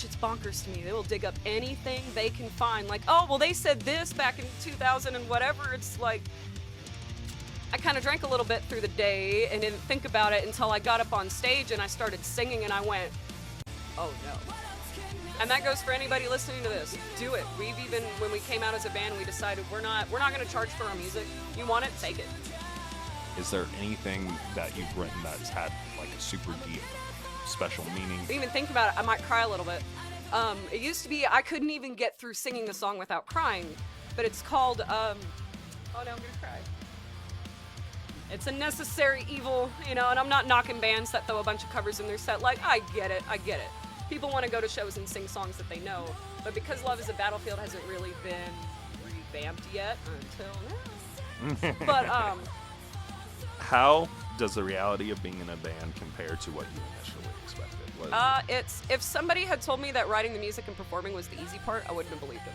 shit's bonkers to me. They will dig up anything they can find. Like, oh, well, they said this back in 2000 and whatever. It's like, I kind of drank a little bit through the day and didn't think about it until I got up on stage and I started singing and I went, oh no. And that goes for anybody listening to this. Do it. We've even, when we came out as a band, we decided we're not going to charge for our music. You want it? Take it. Is there anything that you've written that's had like a super deep, special meaning? Even think about it, I might cry a little bit. It used to be I couldn't even get through singing the song without crying, but it's called, oh no, I'm gonna cry. It's a necessary evil, you know, and I'm not knocking bands that throw a bunch of covers in their set. Like, I get it. People want to go to shows and sing songs that they know, but because Love is a Battlefield hasn't really been revamped yet until now. But, how does the reality of being in a band compare to what you initially expected? It's, if somebody had told me that writing the music and performing was the easy part, I wouldn't have believed him.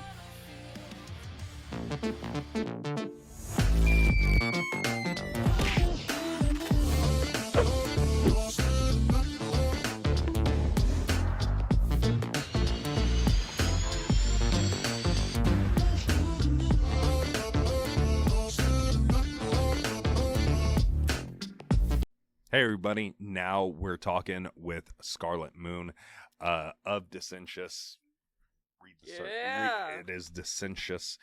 Hey everybody, now we're talking with Scarlett Moon of Dissentious. It is Dissentious.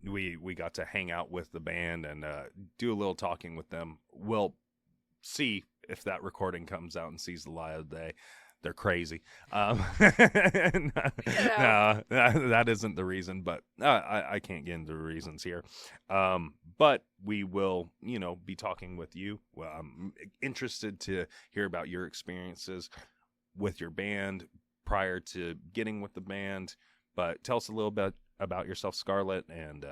We got to hang out with the band and do a little talking with them. We'll see if that recording comes out and sees the light of the day. They're crazy. No, that isn't the reason, but I can't get into the reasons here. But we will, be talking with you. Well, I'm interested to hear about your experiences with your band prior to getting with the band. But tell us a little bit about yourself, Scarlett, and,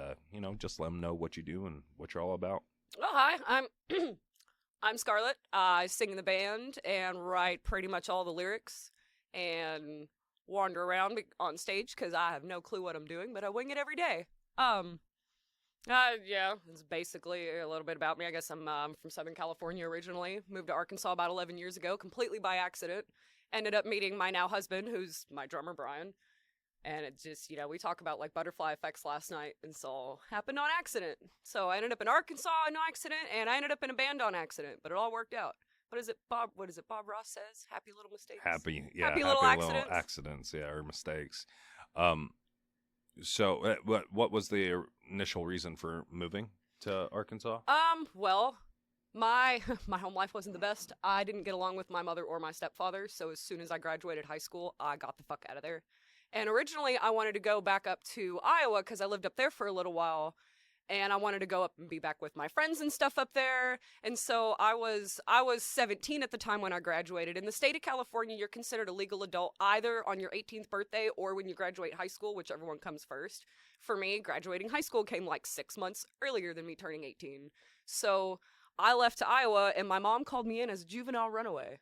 just let them know what you do and what you're all about. Well, hi, I'm Scarlett. I sing in the band and write pretty much all the lyrics and wander around on stage because I have no clue what I'm doing, but I wing it every day. Yeah, it's basically a little bit about me. I guess I'm from Southern California originally. Moved to Arkansas about 11 years ago, completely by accident. Ended up meeting my now husband, who's my drummer, Brian. And it just, we talk about like butterfly effects last night, and so happened on accident. So I ended up in Arkansas on accident, and I ended up in a band on accident, but it all worked out. What is it Bob Ross says? Happy little mistakes. Happy little accidents, or mistakes. So what was the initial reason for moving to Arkansas? Well, my home life wasn't the best. I didn't get along with my mother or my stepfather, so as soon as I graduated high school, I got the fuck out of there. And originally, I wanted to go back up to Iowa because I lived up there for a little while, and I wanted to go up and be back with my friends and stuff up there. And so I was 17 at the time when I graduated. In the state of California, you're considered a legal adult either on your 18th birthday or when you graduate high school, whichever one comes first. For me, graduating high school came like 6 months earlier than me turning 18. So I left to Iowa, and my mom called me in as a juvenile runaway.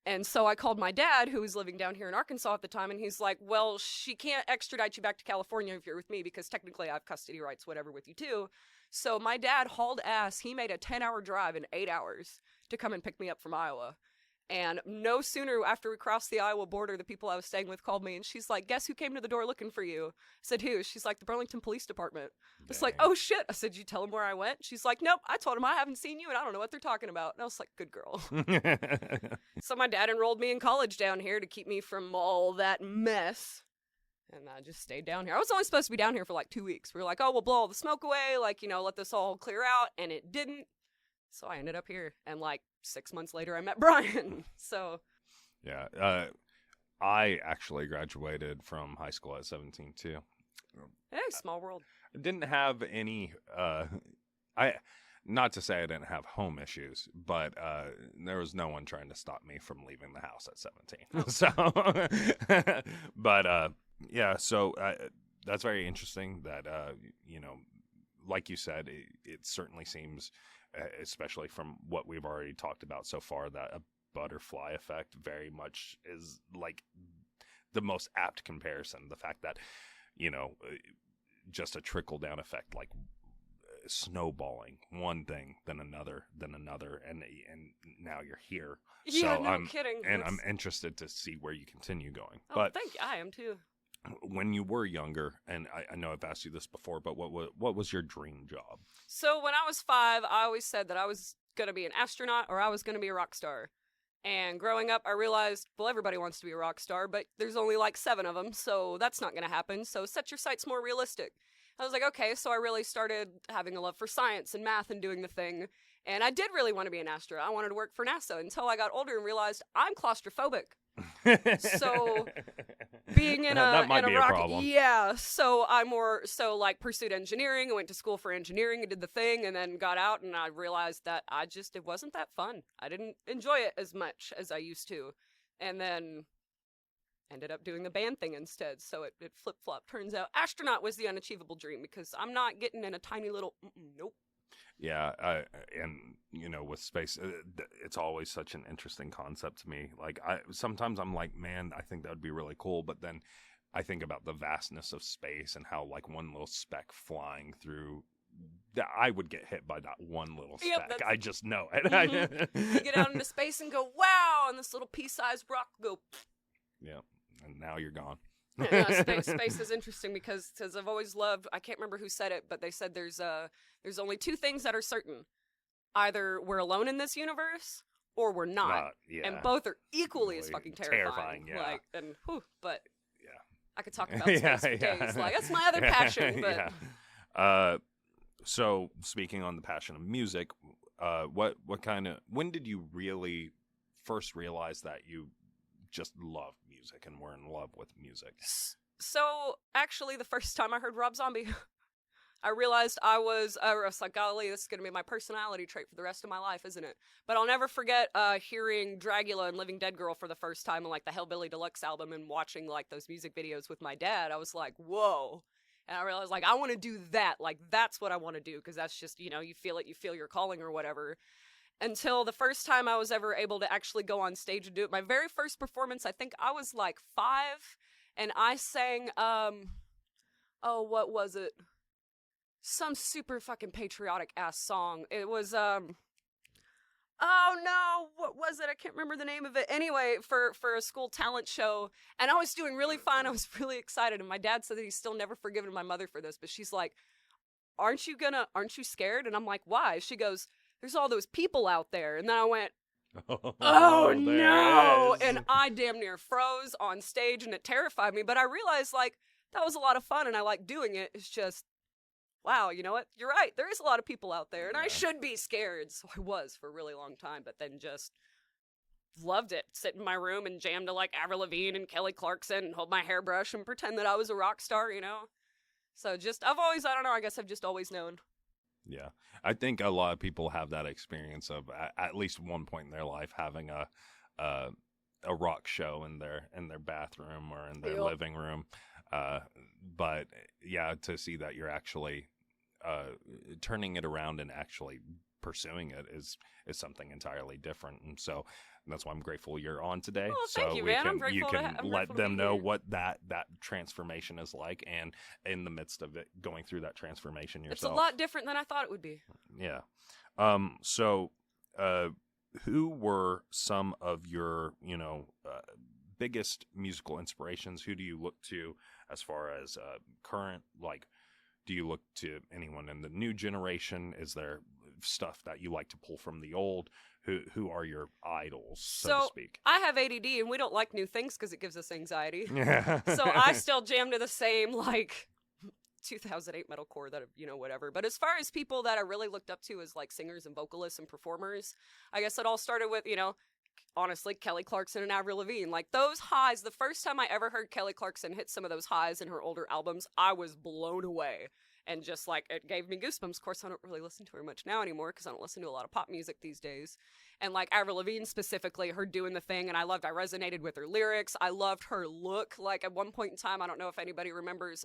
And so I called my dad, who was living down here in Arkansas at the time, and he's like, well, she can't extradite you back to California if you're with me, because technically I have custody rights, whatever, with you too. So my dad hauled ass. He made a 10-hour drive in 8 hours to come and pick me up from Iowa. And no sooner after we crossed the Iowa border, the people I was staying with called me, and she's like, guess who came to the door looking for you? I said, who? She's like, the Burlington Police Department. It's like, oh shit. I said, you tell them where I went? She's like, nope, I told them I haven't seen you and I don't know what they're talking about. And I was like, good girl. So my dad enrolled me in college down here to keep me from all that mess. And I just stayed down here. I was only supposed to be down here for like 2 weeks. We were like, oh, we'll blow all the smoke away, let this all clear out. And it didn't. So I ended up here. And like 6 months later, I met Brian. So... Yeah, I actually graduated from high school at 17 too. Hey, small world. I didn't have any. Not to say I didn't have home issues, but there was no one trying to stop me from leaving the house at 17. So, but yeah, so that's very interesting. That like you said, it certainly seems, especially from what we've already talked about so far, that a butterfly effect very much is like the most apt comparison. The fact that, just a trickle down effect, like snowballing, one thing, then another, and now you're here. Yeah, so no I'm kidding. and I'm interested to see where you continue going. Oh, But thank you. I am too. when you were younger, and I know I've asked you this before, but what was your dream job? So when I was 5, I always said that I was going to be an astronaut or I was going to be a rock star. And growing up, I realized, well, everybody wants to be a rock star, but there's only like 7 of them, so that's not going to happen. So set your sights more realistic. I was like, okay, so I really started having a love for science and math and doing the thing. And I did really want to be an astronaut. I wanted to work for NASA until I got older and realized I'm claustrophobic. So being in that might be a rocket, problem. yeah. So I like pursued engineering. I went to school for engineering and did the thing, and then got out and I realized that it wasn't that fun. I didn't enjoy it as much as I used to, and then ended up doing the band thing instead. So it flip flop. Turns out astronaut was the unachievable dream because I'm not getting in a tiny little nope. Yeah, and with space, it's always such an interesting concept to me. Like, sometimes I'm like, man, I think that would be really cool, but then I think about the vastness of space and how like one little speck flying through, that I would get hit by that one little speck. I just know it. Mm-hmm. You get out into space and go, wow, and this little pea-sized rock go. Yeah, and now you're gone. Yeah, space is interesting because I've always loved, I can't remember who said it, but they said there's only 2 things that are certain. Either we're alone in this universe or we're not. Yeah. And both are equally as fucking terrifying. Yeah. But yeah. I could talk about space for days. Like, that's my other passion. But yeah. So speaking on the passion of music, when did you really first realize that you just love music and were in love with music? So actually, the first time I heard Rob Zombie, I realized I was like, golly, this is going to be my personality trait for the rest of my life, isn't it? But I'll never forget hearing Dragula and Living Dead Girl for the first time on like the Hellbilly Deluxe album and watching like those music videos with my dad. I was like, whoa. And I realized like, I want to do that. Like, that's what I want to do, because that's just, you feel it, you feel your calling or whatever. Until the first time I was ever able to actually go on stage and do it. My very first performance, I think I was like 5, and I sang, what was it? Some super fucking patriotic ass song. It was, what was it? I can't remember the name of it. Anyway, for a school talent show, and I was doing really fine. I was really excited, and my dad said that he's still never forgiven my mother for this, but she's like, aren't you scared? And I'm like, why? She goes, there's all those people out there. And then I went, oh no! And I damn near froze on stage, and it terrified me. But I realized, like, that was a lot of fun, and I like doing it. It's just, wow, you know what? You're right. There is a lot of people out there, and I should be scared. So I was for a really long time, but then just loved it. Sit in my room and jam to, like, Avril Lavigne and Kelly Clarkson and hold my hairbrush and pretend that I was a rock star, So just, I guess I've just always known. Yeah, I think a lot of people have that experience of at least one point in their life having a rock show in their bathroom or in their living room. But yeah, to see that you're actually turning it around and actually pursuing it is something entirely different. And so that's why I'm grateful you're on today. Oh, so thank you, man. I'm grateful you can let to them be know here. what that transformation is like, and in the midst of it, going through that transformation yourself. It's a lot different than I thought it would be. Yeah. Who were some of your, biggest musical inspirations? Who do you look to as far as current, like, do you look to anyone in the new generation? Is there stuff that you like to pull from the old? Who are your idols, so to speak? I have ADD, and we don't like new things because it gives us anxiety. Yeah. So I still jam to the same, like, 2008 metalcore that, whatever. But as far as people that I really looked up to as, like, singers and vocalists and performers, I guess it all started with, honestly, Kelly Clarkson and Avril Lavigne. Like, those highs, the first time I ever heard Kelly Clarkson hit some of those highs in her older albums, I was blown away. And just, like, it gave me goosebumps. Of course, I don't really listen to her much now anymore because I don't listen to a lot of pop music these days. And, like, Avril Lavigne specifically, her doing the thing, and I resonated with her lyrics. I loved her look. Like, at one point in time, I don't know if anybody remembers,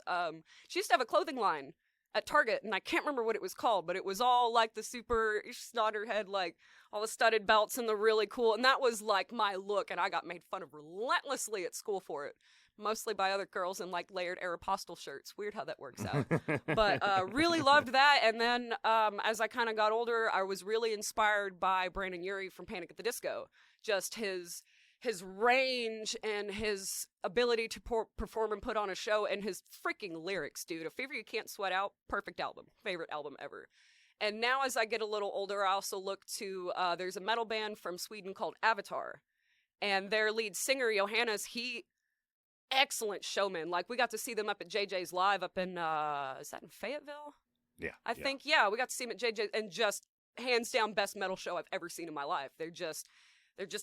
she used to have a clothing line at Target, and I can't remember what it was called, but it was all, like, the super, she's nodded her head, like, all the studded belts and the really cool, and that was, like, my look, and I got made fun of relentlessly at school for it. mostly by other girls in like layered Aeropostale shirts. Weird how that works out. But really loved that. And then as I kind of got older, I was really inspired by Brandon Urie from Panic at the Disco. Just his range and his ability to perform and put on a show, and his freaking lyrics, dude. A Fever You Can't Sweat Out, perfect album. Favorite album ever. And now as I get a little older, I also look to, there's a metal band from Sweden called Avatar. And their lead singer, Johannes, excellent showman. Like, we got to see them up at JJ's Live up in, is that in Fayetteville? Yeah. I think, yeah, we got to see him at JJ's, and just hands down best metal show I've ever seen in my life. They're just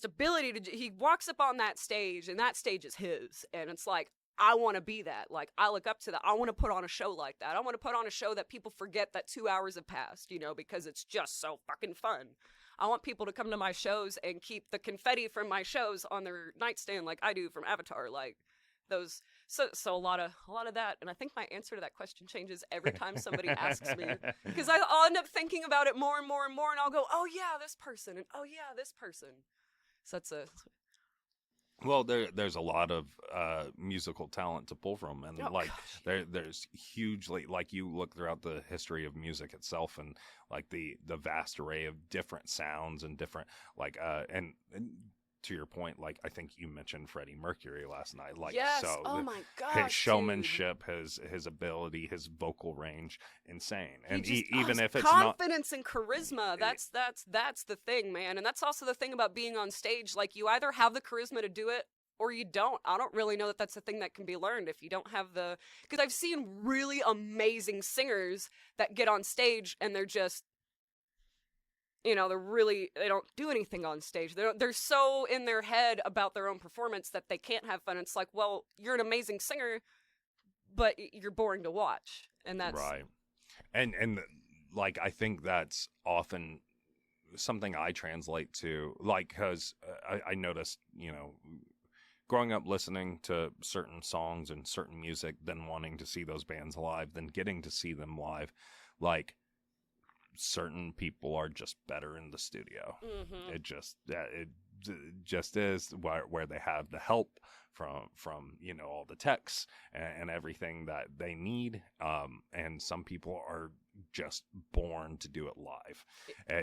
ability to, he walks up on that stage, and that stage is his. And it's like, I want to be that. Like, I look up to that. I want to put on a show like that. I want to put on a show that people forget that 2 hours have passed, you know, because it's just so fucking fun. I want people to come to my shows and keep the confetti from my shows on their nightstand like I do from Avatar. Like, those, so a lot of that. And I think my answer to that question changes every time somebody asks me, because I'll end up thinking about it more and more and more, and I'll go, oh yeah, this person, and oh yeah, this person. So that's a... Well, there's a lot of musical talent to pull from, and there's hugely, like, you look throughout the history of music itself, and like the vast array of different sounds and different, like and to your point, like, I think you mentioned Freddie Mercury last night, like, yes. so oh my gosh, his showmanship, his ability, his vocal range, insane. And even if it's confidence and charisma, that's the thing, man. And that's also the thing about being on stage. Like, you either have the charisma to do it or you don't. I don't really know that that's a thing that can be learned if you don't have the, because I've seen really amazing singers that get on stage and they're just, you know, they don't do anything on stage. They're so in their head about their own performance that they can't have fun. It's like, well, you're an amazing singer, but you're boring to watch. And that's... Right. And like, I think that's often something I translate to, like, because I noticed, you know, growing up listening to certain songs and certain music, then wanting to see those bands live, then getting to see them live, like, certain people are just better in the studio. Mm-hmm. It just is where they have the help from you know, all the techs and everything that they need, and some people are just born to do it live.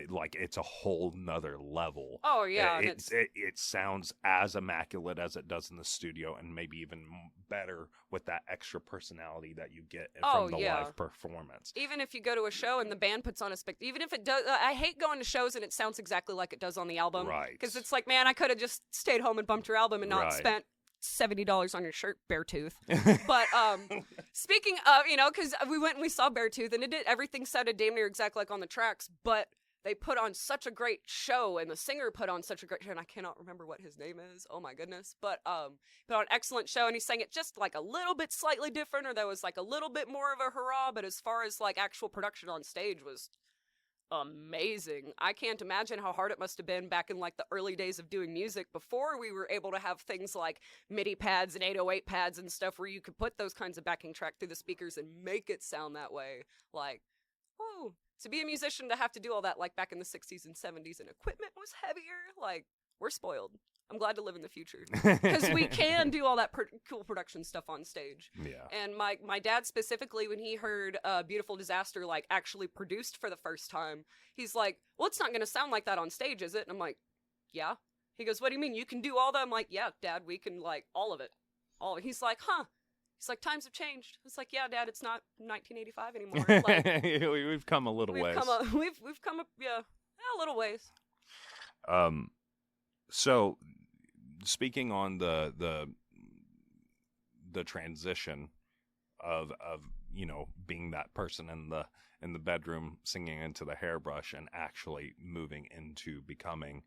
Like, it's a whole nother level. Oh yeah, it sounds as immaculate as it does in the studio, and maybe even better with that extra personality that you get from the live performance. Even if you go to a show and the band puts on a even if it does, I hate going to shows and it sounds exactly like it does on the album, right? Because it's like, man, I could have just stayed home and bumped your album and not spent $70 on your shirt, Beartooth. But speaking of, you know, because we went and we saw Beartooth, and everything sounded damn near exactly like on the tracks, but they put on such a great show, and the singer put on such a great show, and I cannot remember what his name is. Oh my goodness. But put on an excellent show, and he sang it just like a little bit slightly different, or there was like a little bit more of a hurrah, but as far as like actual production on stage was amazing. I can't imagine how hard it must have been back in like the early days of doing music before we were able to have things like MIDI pads and 808 pads and stuff where you could put those kinds of backing track through the speakers and make it sound that way. Like, whoa, to be a musician to have to do all that like back in the 60s and 70s, and equipment was heavier. Like, we're spoiled. I'm glad to live in the future because we can do all that cool production stuff on stage. Yeah. And my dad specifically, when he heard Beautiful Disaster like actually produced for the first time, he's like, well, it's not going to sound like that on stage, is it? And I'm like, yeah. He goes, what do you mean? You can do all that? I'm like, yeah, Dad, we can, like, all of it. All of it. He's like, huh. He's like, times have changed. It's like, yeah, Dad, it's not 1985 anymore. Like, we've come a little ways. We've come a little ways. So, speaking on the transition of you know, being that person in the bedroom singing into the hairbrush and actually moving into becoming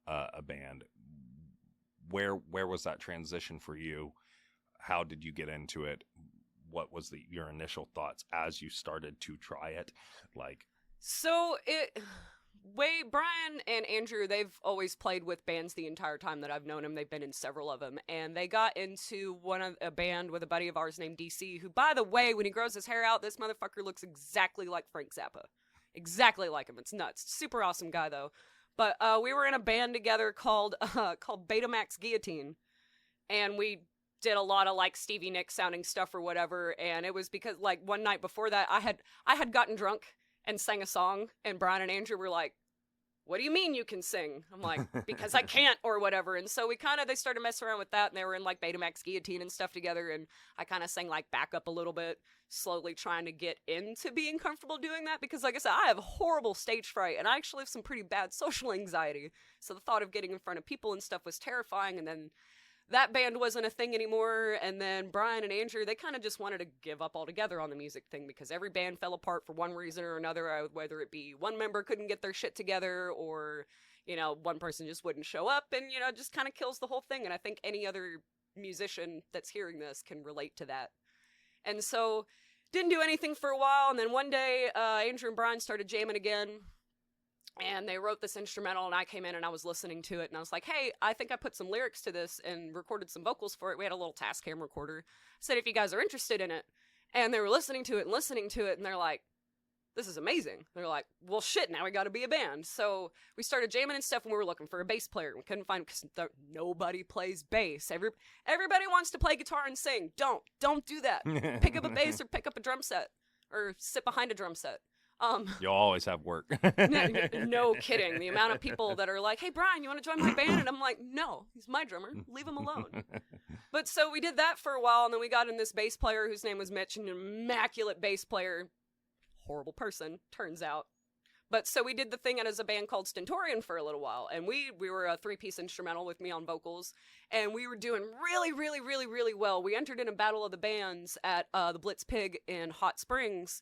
a band, where was that transition for you? How did you get into it? What was your initial thoughts as you started to try it? Like, so Brian and Andrew, they've always played with bands the entire time that I've known them. They've been in several of them, and they got into a band with a buddy of ours named DC, who, by the way, when he grows his hair out, this motherfucker looks exactly like Frank Zappa. Exactly like him. It's nuts. Super awesome guy, though. But we were in a band together called Betamax Guillotine, and we did a lot of like Stevie Nicks sounding stuff or whatever, and it was because like one night before that I had gotten drunk and sang a song, and Brian and Andrew were like, what do you mean you can sing? I'm like, because I can't or whatever. And so they started messing around with that, and they were in like Betamax Guillotine and stuff together, and I kind of sang like back up a little bit, slowly trying to get into being comfortable doing that, because like I said, I have horrible stage fright, and I actually have some pretty bad social anxiety. So the thought of getting in front of people and stuff was terrifying, and then that band wasn't a thing anymore, and then Brian and Andrew, they kind of just wanted to give up altogether on the music thing, because every band fell apart for one reason or another, whether it be one member couldn't get their shit together, or, you know, one person just wouldn't show up, and, you know, it just kind of kills the whole thing, and I think any other musician that's hearing this can relate to that. And so, didn't do anything for a while, and then one day, Andrew and Brian started jamming again, and they wrote this instrumental, and I came in and I was listening to it, and I was like, hey, I think I put some lyrics to this and recorded some vocals for it. We had a little Tascam recorder. I said, if you guys are interested in it. And they were listening to it, and they're like, this is amazing. They're like, well, shit, now we gotta be a band. So we started jamming and stuff, and we were looking for a bass player. We couldn't find, because nobody plays bass. Everybody wants to play guitar and sing. Don't do that. Pick up a bass or pick up a drum set, or sit behind a drum set. You'll always have work. No kidding. The amount of people that are like, hey, Brian, you want to join my band? And I'm like, no, he's my drummer. Leave him alone. But so we did that for a while, and then we got in this bass player whose name was Mitch, an immaculate bass player. Horrible person, turns out. But so we did the thing as a band called Stentorian for a little while, and we were a 3-piece instrumental with me on vocals, and we were doing really, really, really, really well. We entered in a battle of the bands at the Blitz Pig in Hot Springs.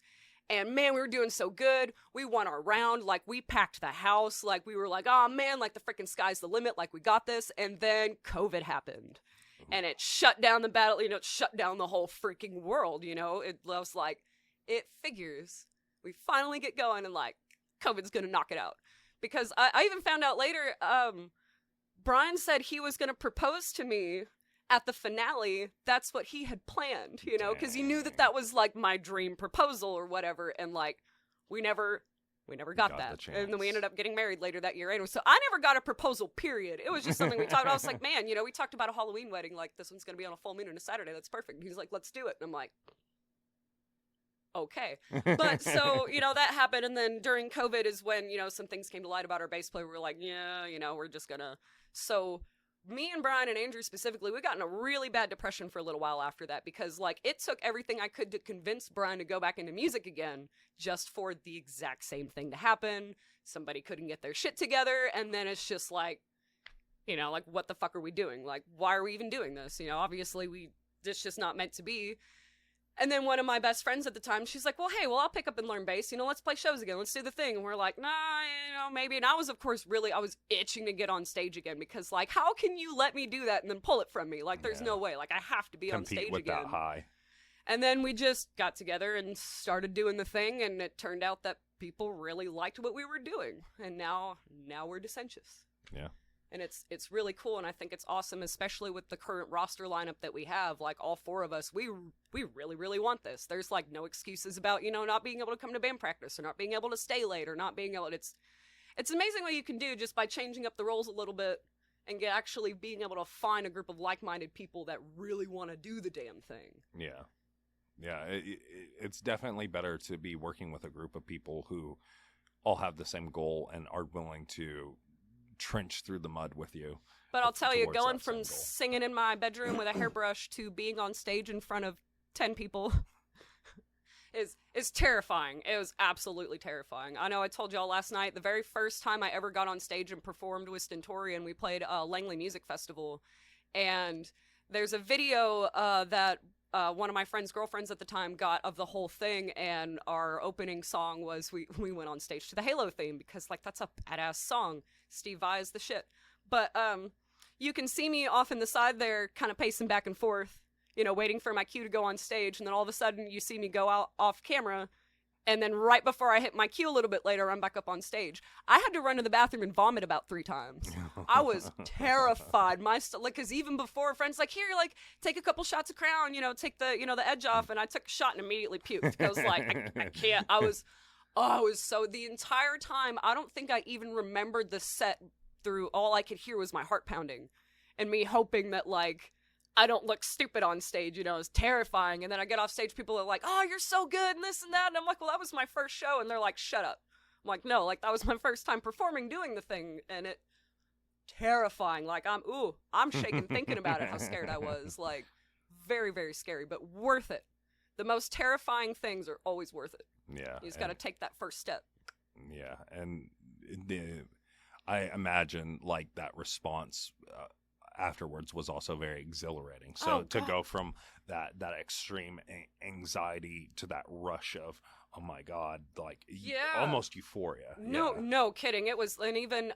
And man, we were doing so good. We won our round. Like, we packed the house. Like, we were like, oh man, like the freaking sky's the limit. Like, we got this. And then COVID happened. And it shut down the battle. You know, it shut down the whole freaking world. You know, it was like, it figures. We finally get going, and like, COVID's gonna knock it out. Because I even found out later, Brian said he was gonna propose to me at the finale. That's what he had planned, you know, because he knew that was like my dream proposal or whatever, and like we never got that, and then we ended up getting married later that year anyway. So I never got a proposal, period. It was just something we talked about. I was like, man, you know, we talked about a Halloween wedding, like this one's gonna be on a full moon and a Saturday, that's perfect. And he's like, let's do it, and I'm like, okay. But so, you know, that happened, and then during COVID is when, you know, some things came to light about our bass player. We were like, yeah, you know, we're just gonna. So me and Brian and Andrew specifically, we got in a really bad depression for a little while after that, because like it took everything I could to convince Brian to go back into music again, just for the exact same thing to happen. Somebody couldn't get their shit together, and then it's just like, you know, like, what the fuck are we doing? Like, why are we even doing this? You know, obviously it's just not meant to be. And then one of my best friends at the time, she's like, well, hey, I'll pick up and learn bass. You know, let's play shows again. Let's do the thing. And we're like, nah, you know, maybe. And I was, of course, I was itching to get on stage again, because, like, how can you let me do that and then pull it from me? Like, there's no way. Like, I have to be on stage with again. That high. And then we just got together and started doing the thing, and it turned out that people really liked what we were doing. And now we're Dissentious. Yeah. And it's really cool, and I think it's awesome, especially with the current roster lineup that we have. Like, all four of us, we really, really want this. There's, like, no excuses about, you know, not being able to come to band practice, or not being able to stay late, or not being able to... It's amazing what you can do just by changing up the roles a little bit, and actually being able to find a group of like-minded people that really want to do the damn thing. Yeah. Yeah, it's definitely better to be working with a group of people who all have the same goal and are willing to trench through the mud with you. But I'll tell you, going from singing in my bedroom with a hairbrush to being on stage in front of 10 people is terrifying. It was absolutely terrifying. I know I told y'all last night, the very first time I ever got on stage and performed with Stentorian, we played Langley Music Festival, and there's a video that one of my friend's girlfriends at the time got of the whole thing, and our opening song was we went on stage to the Halo theme, because like that's a badass song. Steve Vai is the shit. But you can see me off in the side there, kind of pacing back and forth, you know, waiting for my cue to go on stage, and then all of a sudden you see me go out off camera, and then right before I hit my cue a little bit later, I'm back up on stage. I had to run to the bathroom and vomit about 3 times. I was terrified. Because even before, friends like, here, like, take a couple shots of Crown, you know, take the, you know, the edge off, and I took a shot and immediately puked. Because, like, I can't. I was so, the entire time, I don't think I even remembered the set through. All I could hear was my heart pounding, and me hoping that, like, I don't look stupid on stage, you know, it's terrifying. And then I get off stage, people are like, oh, you're so good, and this and that. And I'm like, well, that was my first show. And they're like, shut up. I'm like, no, like, that was my first time performing, doing the thing. And it, terrifying. Like, I'm shaking thinking about it, how scared I was. Like, very, very scary, but worth it. The most terrifying things are always worth it. Yeah. You just got to take that first step. Yeah. And I imagine, like, that response afterwards was also very exhilarating. So to go from that extreme anxiety to that rush of, oh my God, like, almost euphoria. No kidding. It was, and even,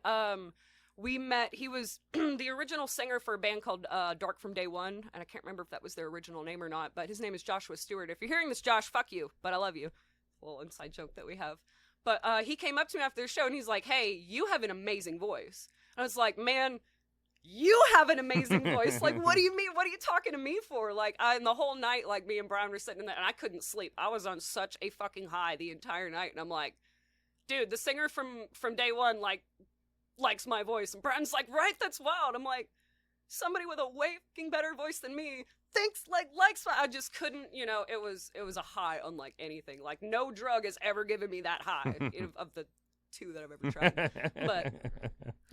we met, he was the original singer for a band called Dark from Day One, and I can't remember if that was their original name or not, but his name is Joshua Stewart. If you're hearing this, Josh, fuck you, but I love you. A little inside joke that we have. But he came up to me after the show, and he's like, hey, you have an amazing voice. And I was like, man, you have an amazing voice. Like, what do you mean? What are you talking to me for? Like, and the whole night, like, me and Brian were sitting in there, and I couldn't sleep. I was on such a fucking high the entire night, and I'm like, dude, the singer from Day One, like, likes my voice. And Brian's like, right, that's wild. I'm like, somebody with a way fucking better voice than me thinks, like, likes my, I just couldn't, you know, it was a high unlike anything. Like, no drug has ever given me that high of the two that I've ever tried. But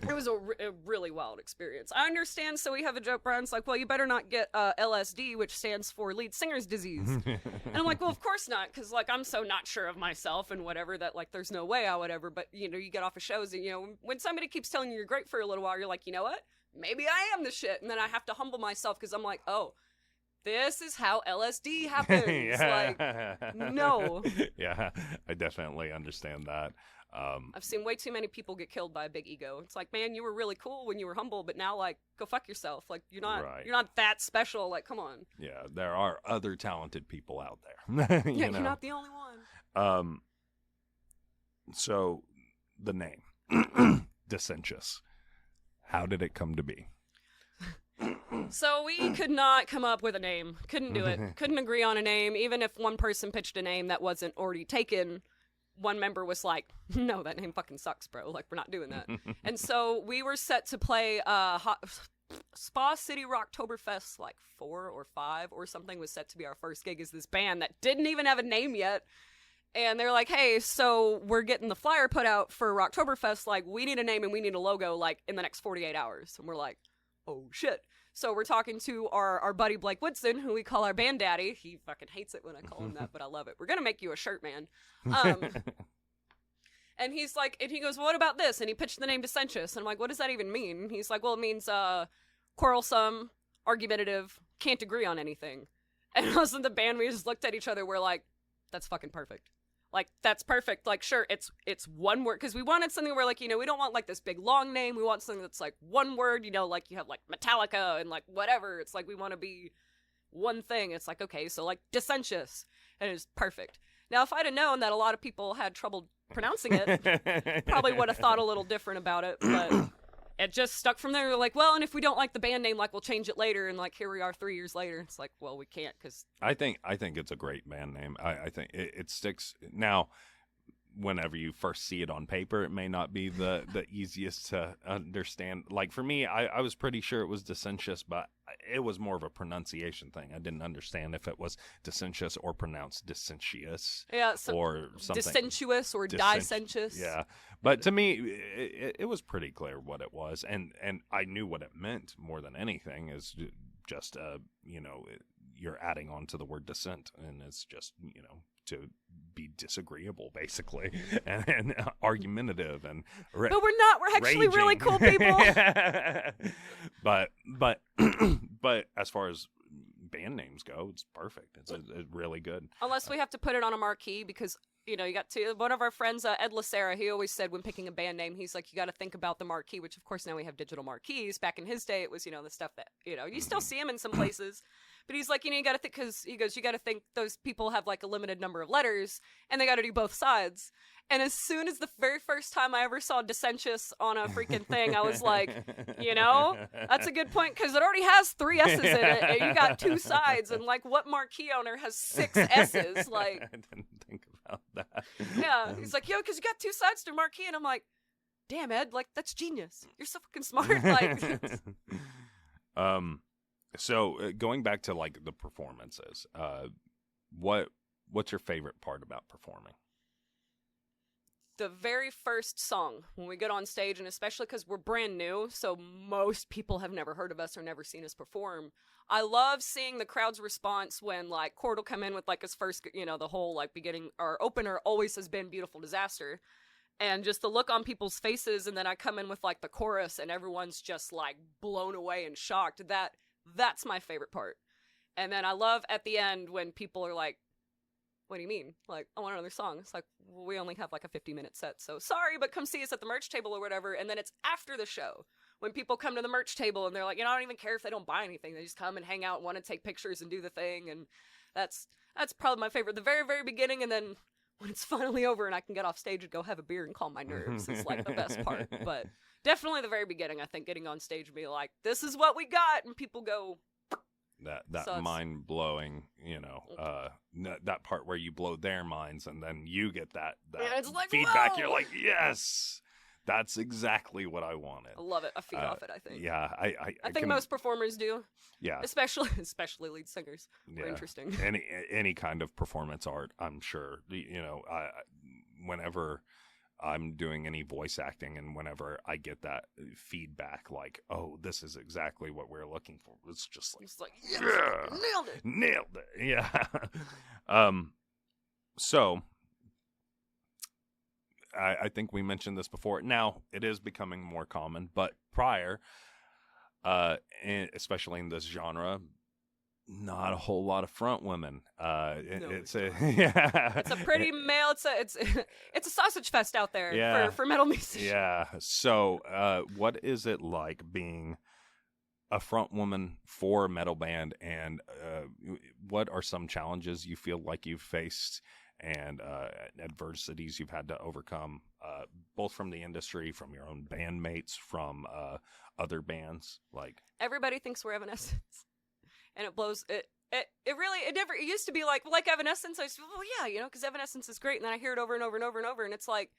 it was a really wild experience. I understand, so we have a joke, Brian's like, well, you better not get LSD, which stands for lead singer's disease. And I'm like, well, of course not, because, like, I'm so not sure of myself and whatever that, like, there's no way I would ever, but, you know, you get off of shows and, you know, when somebody keeps telling you you're great for a little while, you're like, you know what? Maybe I am the shit. And then I have to humble myself because I'm like, oh, this is how LSD happens. Like, no. Yeah, I definitely understand that. I've seen way too many people get killed by a big ego. It's like, man, you were really cool when you were humble, but now, like, go fuck yourself. Like, you're not that special. Like, come on. Yeah, there are other talented people out there. You're not the only one. So the name Dissentious. How did it come to be? So we could not come up with a name. Couldn't do it. Couldn't agree on a name. Even if one person pitched a name that wasn't already taken, one member was like, no, that name fucking sucks, bro. Like, we're not doing that. And so we were set to play Spa City Rocktoberfest, like 4 or 5 or something, was set to be our first gig as this band that didn't even have a name yet. And they're like, hey, so we're getting the flyer put out for Rocktoberfest. Like, we need a name and we need a logo, like, in the next 48 hours. And we're like, oh, shit. So we're talking to our buddy Blake Woodson, who we call our band daddy. He fucking hates it when I call him that, but I love it. We're going to make you a shirt, man. And he's like, and he goes, well, what about this? And he pitched the name Dissentious. And I'm like, what does that even mean? And he's like, well, it means quarrelsome, argumentative, can't agree on anything. And us in the band, we just looked at each other. We're like, that's fucking perfect. Like, that's perfect. Like, sure, it's one word. Because we wanted something where, like, you know, we don't want, like, this big, long name. We want something that's, like, one word. You know, like, you have, like, Metallica and, like, whatever. It's like, we want to be one thing. It's like, okay, so, like, Dissentious. And it's perfect. Now, if I'd have known that a lot of people had trouble pronouncing it, probably would have thought a little different about it. But it just stuck from there. We're like, well, and if we don't like the band name, like, we'll change it later. And, like, here we are 3 years later. It's like, well, we can't because... I think it's a great band name. I think it sticks. Now, whenever you first see it on paper, it may not be the easiest to understand. Like, for me, I was pretty sure it was Dissentious, but it was more of a pronunciation thing. I didn't understand if it was Dissentious or pronounced Dissentious. Yeah, or something. Dissentious or Dissentious. Yeah. But to me, it was pretty clear what it was. And I knew what it meant more than anything is just, you know, you're adding on to the word dissent. And it's just, you know, to be disagreeable, basically, and argumentative, and but we're not. We're actually raging. Really cool people. but as far as band names go, it's perfect. It's really good. Unless we have to put it on a marquee because, you know, you got to one of our friends, Ed Lacera, he always said when picking a band name, he's like, you got to think about the marquee, which of course now we have digital marquees. Back in his day, it was, you know, the stuff that, you know, you still see them in some places. But he's like, you know, you got to think, because he goes, you got to think those people have like a limited number of letters and they got to do both sides. And as soon as the very first time I ever saw Dissentious on a freaking thing, I was like, you know, that's a good point because it already has 3 S's in it and you got 2 sides. And like, what marquee owner has 6 S's? Like, I didn't think about that. Yeah. He's like, yo, because you got 2 sides to marquee. And I'm like, damn, Ed, like, that's genius. You're so fucking smart. Like, So going back to like the performances, what's your favorite part about performing? The very first song when we get on stage, and especially because we're brand new, so most people have never heard of us or never seen us perform. I love seeing the crowd's response when like Cord will come in with like his first, the whole like beginning. Our opener always has been Beautiful Disaster, and just the look on people's faces, and then I come in with like the chorus, and everyone's just like blown away and shocked. That's my favorite part. And then I love at the end when people are like, what do you mean? Like, I want another song. It's like, well, we only have like a 50-minute set, so sorry, but come see us at the merch table or whatever. And then it's after the show when people come to the merch table and they're like, I don't even care if they don't buy anything. They just come and hang out and want to take pictures and do the thing. And that's probably my favorite. The very, very beginning, and then when it's finally over and I can get off stage and go have a beer and calm my nerves is like the best part. But definitely the very beginning, I think, getting on stage and be like, this is what we got, and people go, that so mind blowing, that part where you blow their minds and then you get that it's like, feedback. Whoa! You're like, yes, that's exactly what I wanted. I love it. I feed off it. I think. Yeah, I think most performers do. Yeah, especially lead singers. We're interesting. Any kind of performance art, I'm sure. Whenever I'm doing any voice acting, and whenever I get that feedback, like, oh, this is exactly what we're looking for, it's just like yes, yeah, nailed it, yeah. So I think we mentioned this before. Now it is becoming more common, but prior, especially in this genre, not a whole lot of front women. It's a pretty male. It's a sausage fest out there for metal musicians. Yeah. So, what is it like being a front woman for a metal band, and what are some challenges you feel like you've faced and adversities you've had to overcome, both from the industry, from your own bandmates, from other bands? Like, everybody thinks we're Evanescence. And it blows it used to be like Evanescence. I just, because Evanescence is great. And then I hear it over and over and over and over. And it's like,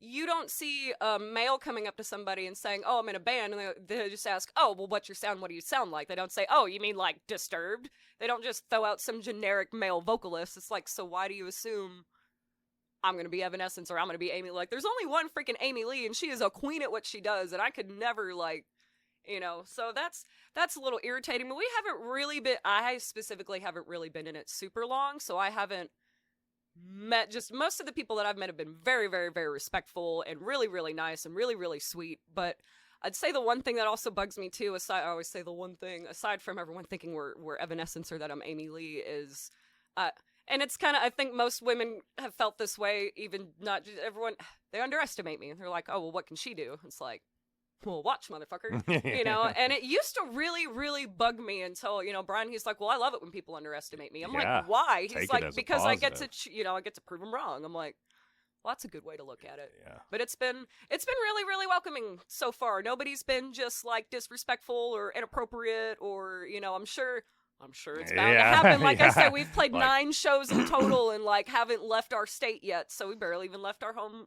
you don't see a male coming up to somebody and saying, oh, I'm in a band. And they just ask, oh, well, what's your sound? What do you sound like? They don't say, oh, you mean like Disturbed? They don't just throw out some generic male vocalist. It's like, so why do you assume I'm going to be Evanescence or I'm going to be Amy? Like, there's only one freaking Amy Lee, and she is a queen at what she does. And I could never, so that's a little irritating, but I specifically haven't really been in it super long, so I haven't met, just most of the people that I've met have been very, very, very respectful and really, really nice and really, really sweet. But I'd say the one thing that also bugs me too, I always say the one thing, aside from everyone thinking we're Evanescence or that I'm Amy Lee, is, and it's kind of, I think most women have felt this way, even not just everyone, they underestimate me. They're like, oh, well, what can she do? It's like, well, watch, motherfucker, and it used to really, really bug me until, Brian, he's like, well, I love it when people underestimate me. I'm like, why? He's like, because I get to, I get to prove them wrong. I'm like, well, that's a good way to look at it. Yeah. But it's been really, really welcoming so far. Nobody's been just like disrespectful or inappropriate or, I'm sure it's bound to happen. Like I said, we've played 9 shows in total and like haven't left our state yet. So we barely even left our home,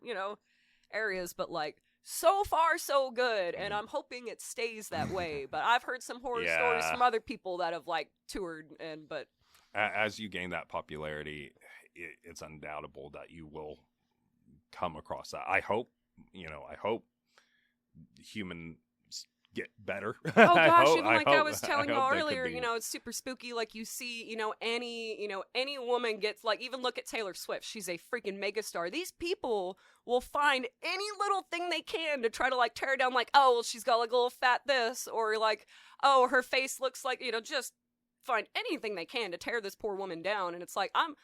areas, but like, so far, so good, and I'm hoping it stays that way. But I've heard some horror stories from other people that have like toured, but as you gain that popularity, it's undoubtable that you will come across that. I hope humans get better. Oh gosh, I was telling you earlier, it's super spooky. Like you see, any woman gets, like, even look at Taylor Swift. She's a freaking megastar. These people will find any little thing they can to try to like tear down, like, oh, well, she's got like a little fat this, or like, oh, her face looks like, just find anything they can to tear this poor woman down. And it's like, I'm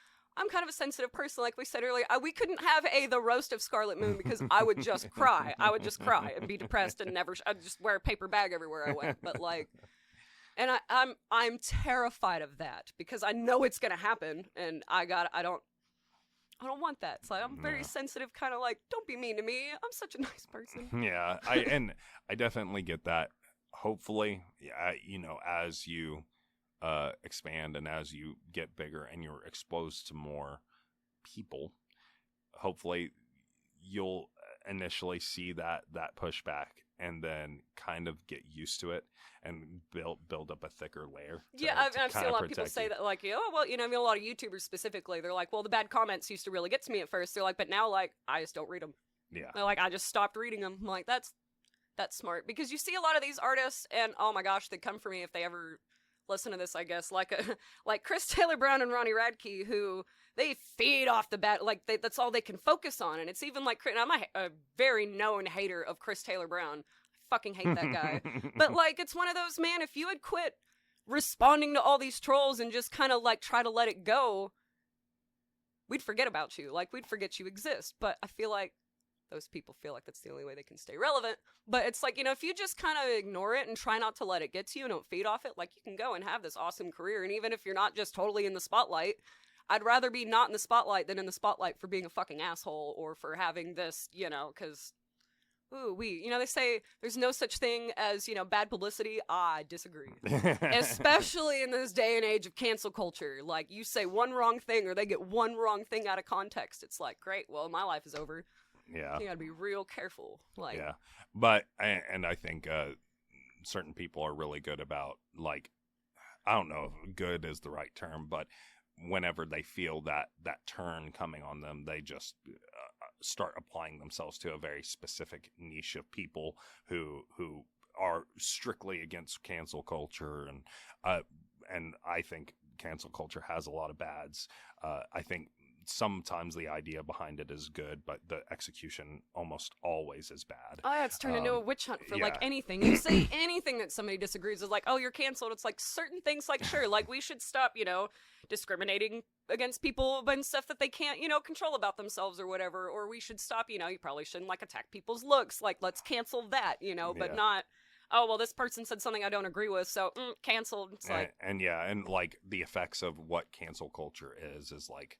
kind of a sensitive person, like we said earlier. We couldn't have the roast of Scarlett Moon because I would just cry. I would just cry and be depressed and I'd just wear a paper bag everywhere I went. But like, and I'm terrified of that because I know it's gonna happen, and I don't want that. So I'm very sensitive, kind of like, don't be mean to me. I'm such a nice person. Yeah, I definitely get that. Hopefully, as you expand and as you get bigger and you're exposed to more people, hopefully you'll initially see that pushback and then kind of get used to it and build up a thicker layer. I've seen a lot of people say that, like, oh, well, I mean, a lot of YouTubers specifically, they're like, well, the bad comments used to really get to me at first. They're like, but now, like, I just don't read them. Yeah. They're like, I just stopped reading them. I'm like, that's smart, because you see a lot of these artists, and oh my gosh, they'd come for me if they ever listen to this, I guess, like Chris Taylor Brown and Ronnie Radke, who they feed off the bat, like that's all they can focus on. And it's even like, I'm a very known hater of Chris Taylor Brown. I fucking hate that guy. But like, it's one of those, man, if you had quit responding to all these trolls and just kind of like try to let it go, we'd forget about you. Like, we'd forget you exist. But I feel like those people feel like that's the only way they can stay relevant. But it's like, if you just kind of ignore it and try not to let it get to you and don't feed off it, like, you can go and have this awesome career. And even if you're not just totally in the spotlight, I'd rather be not in the spotlight than in the spotlight for being a fucking asshole or for having this, because, they say there's no such thing as, bad publicity. I disagree. Especially in this day and age of cancel culture. Like, you say one wrong thing or they get one wrong thing out of context. It's like, great, well, my life is over. Yeah. You gotta be real careful. Like, yeah. But, and I think certain people are really good about, like, I don't know if good is the right term, but whenever they feel that turn coming on them, they just start applying themselves to a very specific niche of people who are strictly against cancel culture. And I think cancel culture has a lot of bads. I think sometimes the idea behind it is good, but the execution almost always is bad. Oh yeah, it's turned into a witch hunt for like anything. You say anything that somebody disagrees is like, oh, you're canceled. It's like certain things, like, sure, like we should stop, discriminating against people and stuff that they can't, control about themselves or whatever. Or we should stop, you probably shouldn't like attack people's looks. Like, let's cancel that, but not, oh, well, this person said something I don't agree with, so canceled. It's like, and like the effects of what cancel culture is like,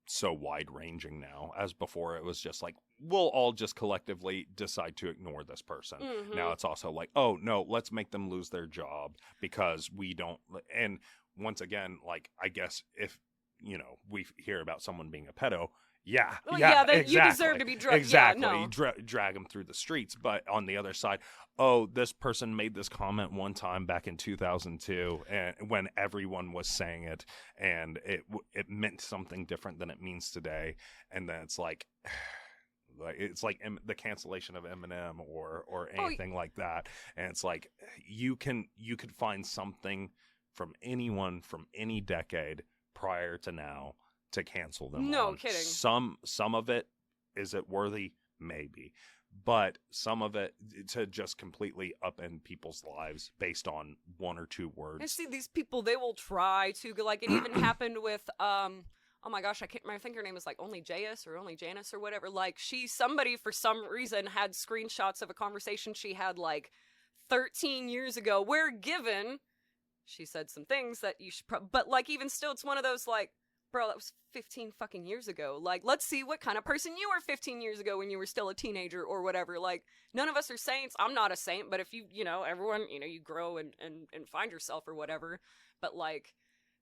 so wide-ranging now. As before, it was just like, we'll all just collectively decide to ignore this person. Mm-hmm. Now it's also like, oh, no, let's make them lose their job because we don't... And once again, like, I guess if, we hear about someone being a pedo, exactly. You deserve to be drugged. Exactly. Yeah, no. Drag them through the streets. But on the other side, oh, this person made this comment one time back in 2002, and when everyone was saying it, and it meant something different than it means today. And then it's like it's like the cancellation of Eminem or anything like that. And it's like you could find something from anyone from any decade prior to now to cancel them. No kidding. Some of it, is it worthy? Maybe. But some of it to just completely upend people's lives based on one or two words. I see these people, they will try to, like, it even happened with, oh my gosh, I can't remember, I think her name is like Only Janice or whatever. Like, somebody for some reason had screenshots of a conversation she had like 13 years ago where given she said some things that you should but like, even still, it's one of those like, bro, that was 15 fucking years ago. Like, let's see what kind of person you were 15 years ago when you were still a teenager or whatever. Like, none of us are saints. I'm not a saint, but if you, everyone, you grow and find yourself or whatever. But, like,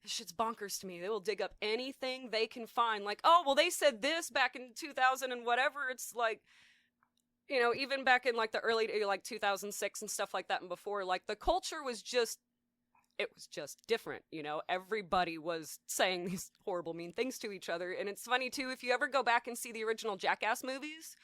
this shit's bonkers to me. They will dig up anything they can find. Like, oh, well, they said this back in 2000 and whatever. It's like, even back in, like, the early, like, 2006 and stuff like that and before, like, the culture was just, it was just different, everybody was saying these horrible, mean things to each other. And it's funny too, if you ever go back and see the original Jackass movies,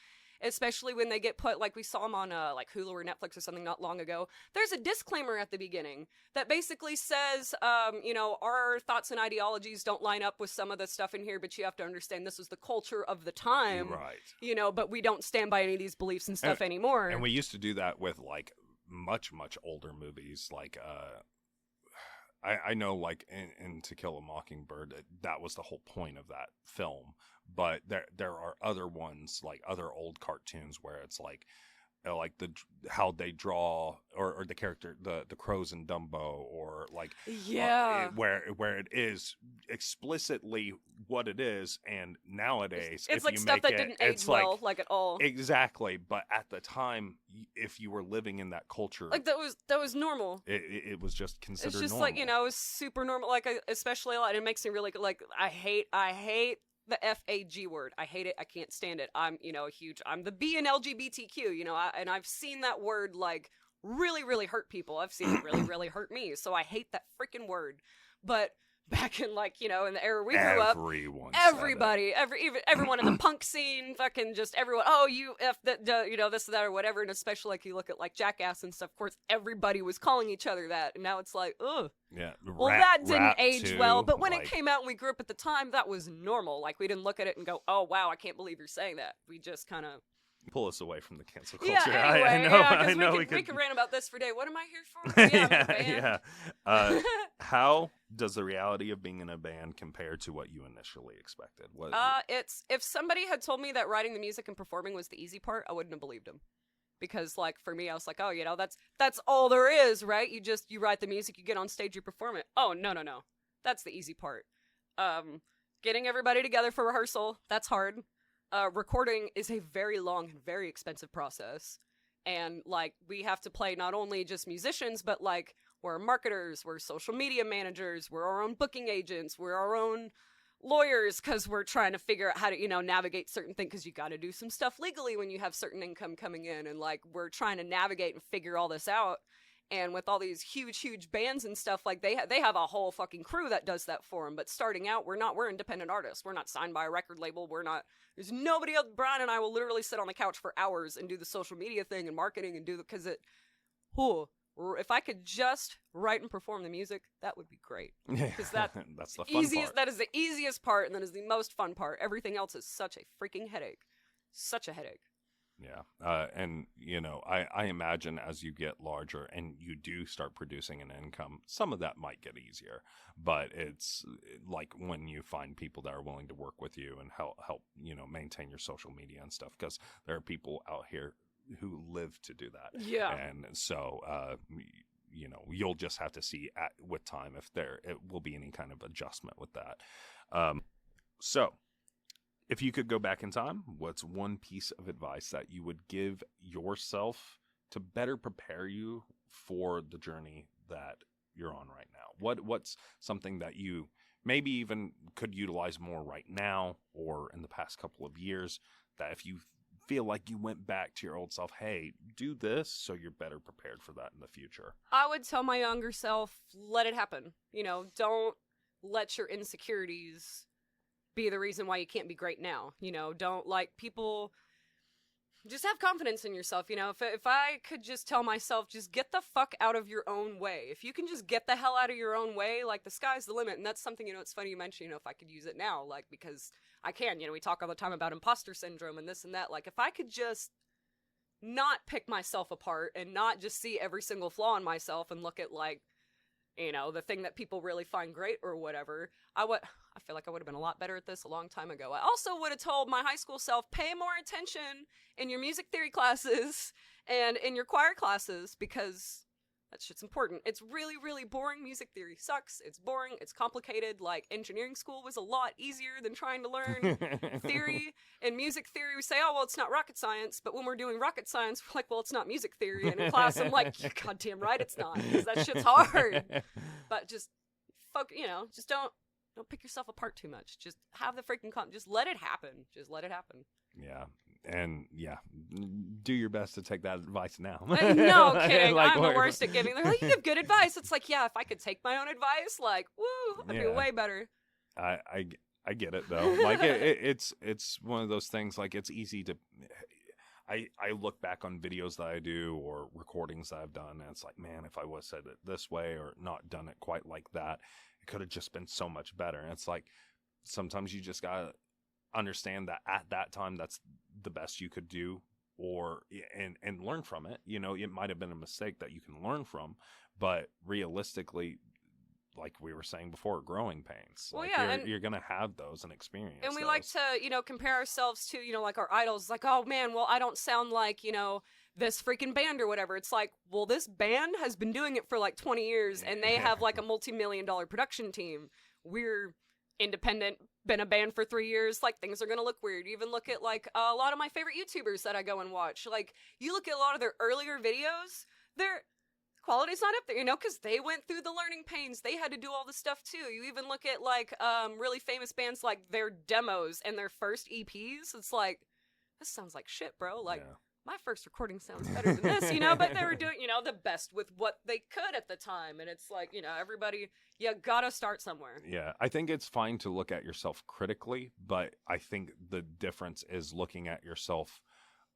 especially when they get put, like we saw them on like Hulu or Netflix or something not long ago, there's a disclaimer at the beginning that basically says, our thoughts and ideologies don't line up with some of the stuff in here, but you have to understand this was the culture of the time, right? But we don't stand by any of these beliefs and stuff anymore. And we used to do that with like much, much older movies, like, I know, like, in To Kill a Mockingbird, that was the whole point of that film. But there are other ones, like other old cartoons, where it's like how they draw or the character, the crows in Dumbo, or like where it is explicitly what it is. And nowadays, it's like stuff that didn't age well, like at all. Exactly, but at the time, if you were living in that culture, like that was normal. It was just considered. It's just normal. like, it was super normal. Like, especially a lot. It makes me really like, I hate the FAG word. I hate it. I can't stand it. I'm, I'm the B in LGBTQ, and I've seen that word, like, really, really hurt people. I've seen it really, really hurt me. So I hate that freaking word. But back in, like, in the era we grew up, everybody, everyone in the punk scene, fucking just everyone, oh, you F that, this, that, or whatever. And especially, like, you look at, like, Jackass and stuff, of course, everybody was calling each other that. And now it's like, ugh. Yeah. Well, that didn't age too, well. But when it came out and we grew up at the time, that was normal. Like, we didn't look at it and go, oh, wow, I can't believe you're saying that. We just kind of... pull us away from the cancel culture. Yeah, anyway, I know we could rant about this for a day. What am I here for? Yeah, yeah. How does the reality of being in a band compare to what you initially expected? It's if somebody had told me that writing the music and performing was the easy part, I wouldn't have believed him. Because, like, for me, I was like, oh, that's all there is, right? You write the music, you get on stage, you perform it. Oh, no. That's the easy part. Getting everybody together for rehearsal, that's hard. Recording is a very long and very expensive process. And, like, we have to play not only just musicians, but, like, we're marketers, we're social media managers, we're our own booking agents, we're our own lawyers, because we're trying to figure out how to, navigate certain things, because you got to do some stuff legally when you have certain income coming in. And, like, we're trying to navigate and figure all this out. And with all these huge bands and stuff, like, they have a whole fucking crew that does that for them. But starting out, we're independent artists. We're not signed by a record label. There's nobody else. Brian and I will literally sit on the couch for hours and do the social media thing and marketing and if I could just write and perform the music, that would be great. Because that's the fun part. That is the easiest part, and that is the most fun part. Everything else is such a freaking headache. Such a headache. Yeah. And, I imagine as you get larger and you do start producing an income, some of that might get easier. But it's like when you find people that are willing to work with you and help maintain your social media and stuff, because there are people out here who live to do that. Yeah. And so, you'll just have to see with time if it will be any kind of adjustment with that. So, if you could go back in time, what's one piece of advice that you would give yourself to better prepare you for the journey that you're on right now? What's something that you maybe even could utilize more right now or in the past couple of years, that if you feel like you went back to your old self, hey, do this so you're better prepared for that in the future? I would tell my younger self, let it happen. Don't let your insecurities be the reason why you can't be great now. Don't, like, people, just have confidence in yourself. If I could just tell myself, just get the fuck out of your own way. If you can just get the hell out of your own way, like, the sky's the limit. And that's something, it's funny you mention, if I could use it now, like, because I can, we talk all the time about imposter syndrome and this and that. Like, if I could just not pick myself apart and not just see every single flaw in myself and look at, like, the thing that people really find great or whatever, I feel like I would have been a lot better at this a long time ago. I also would have told my high school self, pay more attention in your music theory classes and in your choir classes, because that shit's important. It's really, really boring. Music theory sucks. It's boring. It's complicated. Like, engineering school was a lot easier than trying to learn theory. In music theory, we say, oh, well, it's not rocket science. But when we're doing rocket science, we're like, well, it's not music theory. And in class, I'm like, you're goddamn right it's not, because that shit's hard. But just, just don't pick yourself apart too much. Just have the freaking just let it happen. Just let it happen. Yeah. And do your best to take that advice now. No kidding. Like, I'm the worst at giving. They're like, you give good advice. It's like, yeah, if I could take my own advice, like, woo, I'd be way better. I get it though. Like, it's one of those things. Like, it's easy to. I look back on videos that I do or recordings that I've done, and it's like, man, if I would have said it this way or not done it quite like that, it could have just been so much better. And it's like, sometimes you just gotta understand that at that time that's the best you could do, and learn from it. It might have been a mistake that you can learn from, but realistically, like we were saying before, growing pains. Well, like, you're gonna have those and experience and we those. Like to compare ourselves to like our idols. Like, oh man, well, I don't sound like this freaking band or whatever. It's like, well, this band has been doing it for like 20 years and they have like a multi-million-dollar production team. We're independent, been a band for 3 years, like, things are gonna look weird. You even look at, like, a lot of my favorite YouTubers that I go and watch. Like, you look at a lot of their earlier videos, they're quality's not up there, you know, because they went through the learning pains. They had to do all the stuff too. You even look at like really famous bands, like their demos and their first EPs. It's like, this sounds like shit, bro. Like my first recording sounds better than this, you know. But they were doing, you know, the best with what they could at the time, and it's like, you know, everybody, you gotta start somewhere. Yeah, I think it's fine to look at yourself critically, but I think the difference is looking at yourself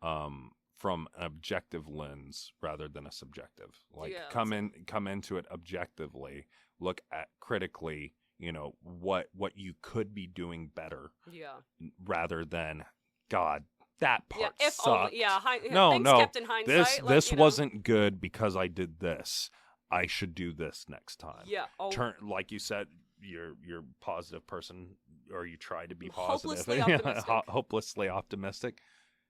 from an objective lens rather than a subjective. Like come into it objectively, look at critically, you know, what you could be doing better. Yeah. Rather than, God, that part sucked. Only, no, kept in hindsight, this wasn't good because I did this. I should do this next time. Yeah. Turn, like you said, you're a positive person, or you try to be positive. Hopelessly optimistic.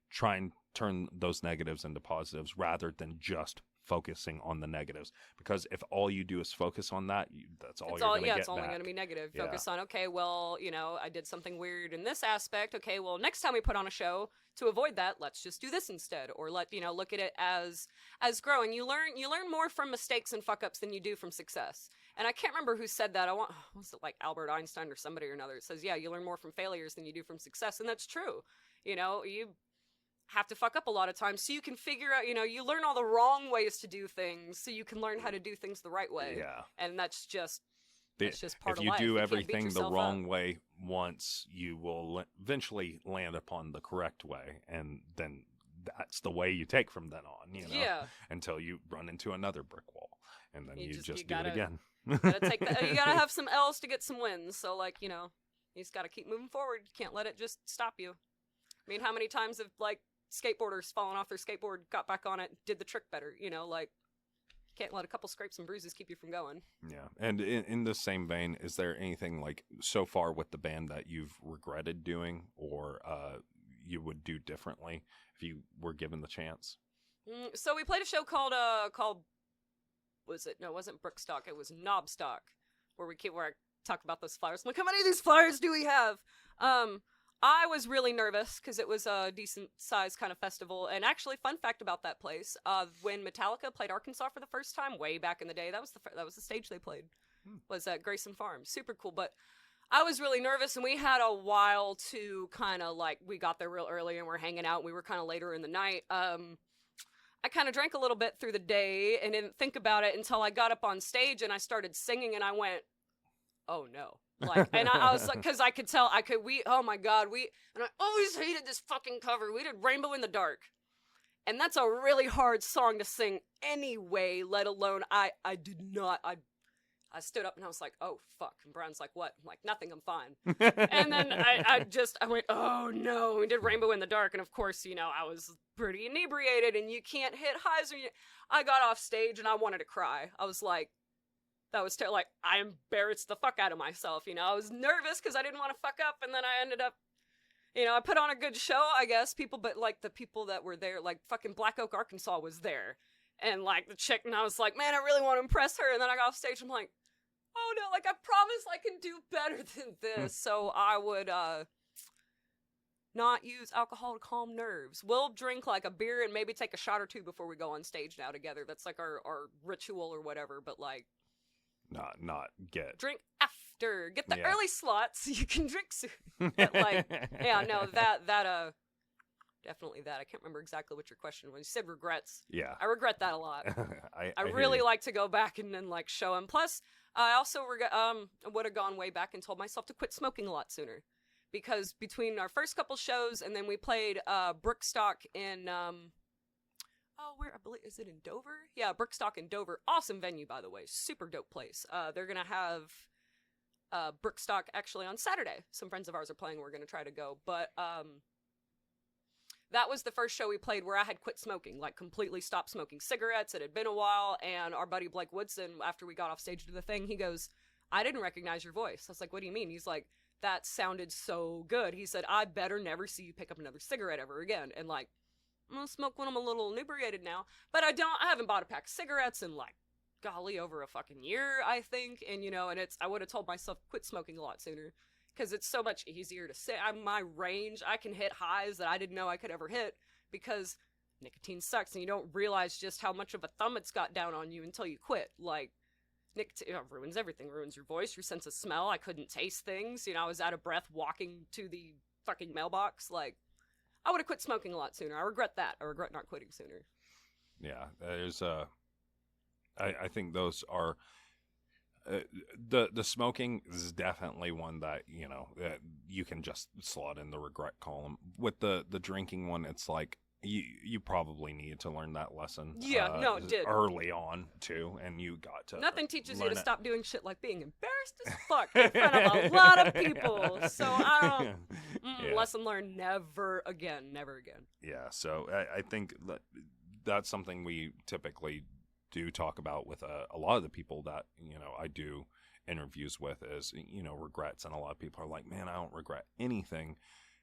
Try and turn those negatives into positives rather than just focusing on the negatives. Because if all you do is focus on that, that's all you're going to get. It's only going to be negative. Yeah. Focus on, okay, well, you know, I did something weird in this aspect. Okay, well, next time we put on a show, to avoid that, let's just do this instead. Or look at it as growing. You learn more from mistakes and fuck ups than you do from success. And I can't remember who said that. Was it like Albert Einstein or somebody or another? It says, yeah, you learn more from failures than you do from success. And that's true. You know, you have to fuck up a lot of times so you can figure out, you know, you learn all the wrong ways to do things so you can learn how to do things the right way. Yeah. And that's just part of life. If you do everything the wrong way once, you will eventually land upon the correct way, and then that's the way you take from then on, you know, until you run into another brick wall, and then you just do it again. You gotta have some L's to get some wins, so like, you know, you just gotta keep moving forward. You can't let it just stop you. I mean, how many times have, like, skateboarders fallen off their skateboard, got back on it, did the trick better, you know, like, can't let a couple scrapes and bruises keep you from going. Yeah. And in the same vein, is there anything, like, so far with the band that you've regretted doing, or you would do differently if you were given the chance? So we played a show called was it? No, it wasn't Brookstock, it was Knobstock, where I talk about those flyers. I'm like, how many of these flyers do we have? I was really nervous because it was a decent sized kind of festival. And actually, fun fact about that place: when Metallica played Arkansas for the first time, way back in the day, that was the stage they played. Was at Grayson Farm. Super cool. But I was really nervous, and we had a while to kind of, like, we got there real early and we're hanging out. We were kind of later in the night. I kind of drank a little bit through the day and didn't think about it until I got up on stage and I started singing, and I went, oh no. Like, and I was like, because I could tell, oh my God, and I always hated this fucking cover. We did Rainbow in the Dark. And that's a really hard song to sing anyway, let alone, I stood up and I was like, oh fuck. And Brian's like, what? I'm like, nothing, I'm fine. And then I went, oh no. We did Rainbow in the Dark. And of course, you know, I was pretty inebriated and you can't hit highs. I got off stage and I wanted to cry. I was like, that was like, I embarrassed the fuck out of myself, you know. I was nervous because I didn't want to fuck up, and then I ended up, you know, I put on a good show, I guess. But like the people that were there, like fucking Black Oak, Arkansas was there, and like the chick, and I was like, man, I really want to impress her, and then I got off stage, I'm like, oh no, like I promise I can do better than this. So I would not use alcohol to calm nerves. We'll drink like a beer and maybe take a shot or two before we go on stage now together. That's like our ritual or whatever, but like, Not get drink after. Get the early slots so you can drink soon. But like, yeah, no, that definitely that. I can't remember exactly what your question was. You said regrets. Yeah, I regret that a lot. I hear really you. like to go back and then like show him. Plus, I also would have gone way back and told myself to quit smoking a lot sooner, because between our first couple shows and then we played Brookstock in where I believe, is it in Dover? Yeah, Brookstock in Dover. Awesome venue, by the way. Super dope place. They're gonna have Brookstock actually on Saturday. Some friends of ours are playing. We're gonna try to go, but that was the first show we played where I had quit smoking, like completely stopped smoking cigarettes. It had been a while, and our buddy Blake Woodson, after we got off stage to do the thing, he goes, I didn't recognize your voice. I was like, what do you mean? He's like, that sounded so good. He said, I better never see you pick up another cigarette ever again. And like, I'm gonna smoke when I'm a little inebriated now, but I haven't bought a pack of cigarettes in like, golly, over a fucking year, I think. And you know, and I would have told myself quit smoking a lot sooner, because it's so much easier to say. My range, I can hit highs that I didn't know I could ever hit, because nicotine sucks, and you don't realize just how much of a thumb it's got down on you until you quit. Like, nicotine ruins everything. Ruins your voice, your sense of smell. I couldn't taste things. You know, I was out of breath walking to the fucking mailbox. Like, I would have quit smoking a lot sooner. I regret that. I regret not quitting sooner. Yeah, there's I think those are the smoking is definitely one that, you know, you can just slot in the regret column. With the drinking one, it's like you probably needed to learn that lesson. Yeah, no, it did. Early on too, and you got to. Nothing teaches you to it. stop doing shit like being embarrassed as fuck in front of a lot of people. So I don't. Lesson learned. Never again. Never again. Yeah. So I think that's something we typically do talk about with a lot of the people that, you know, I do interviews with, is, you know, regrets. And a lot of people are like, man, I don't regret anything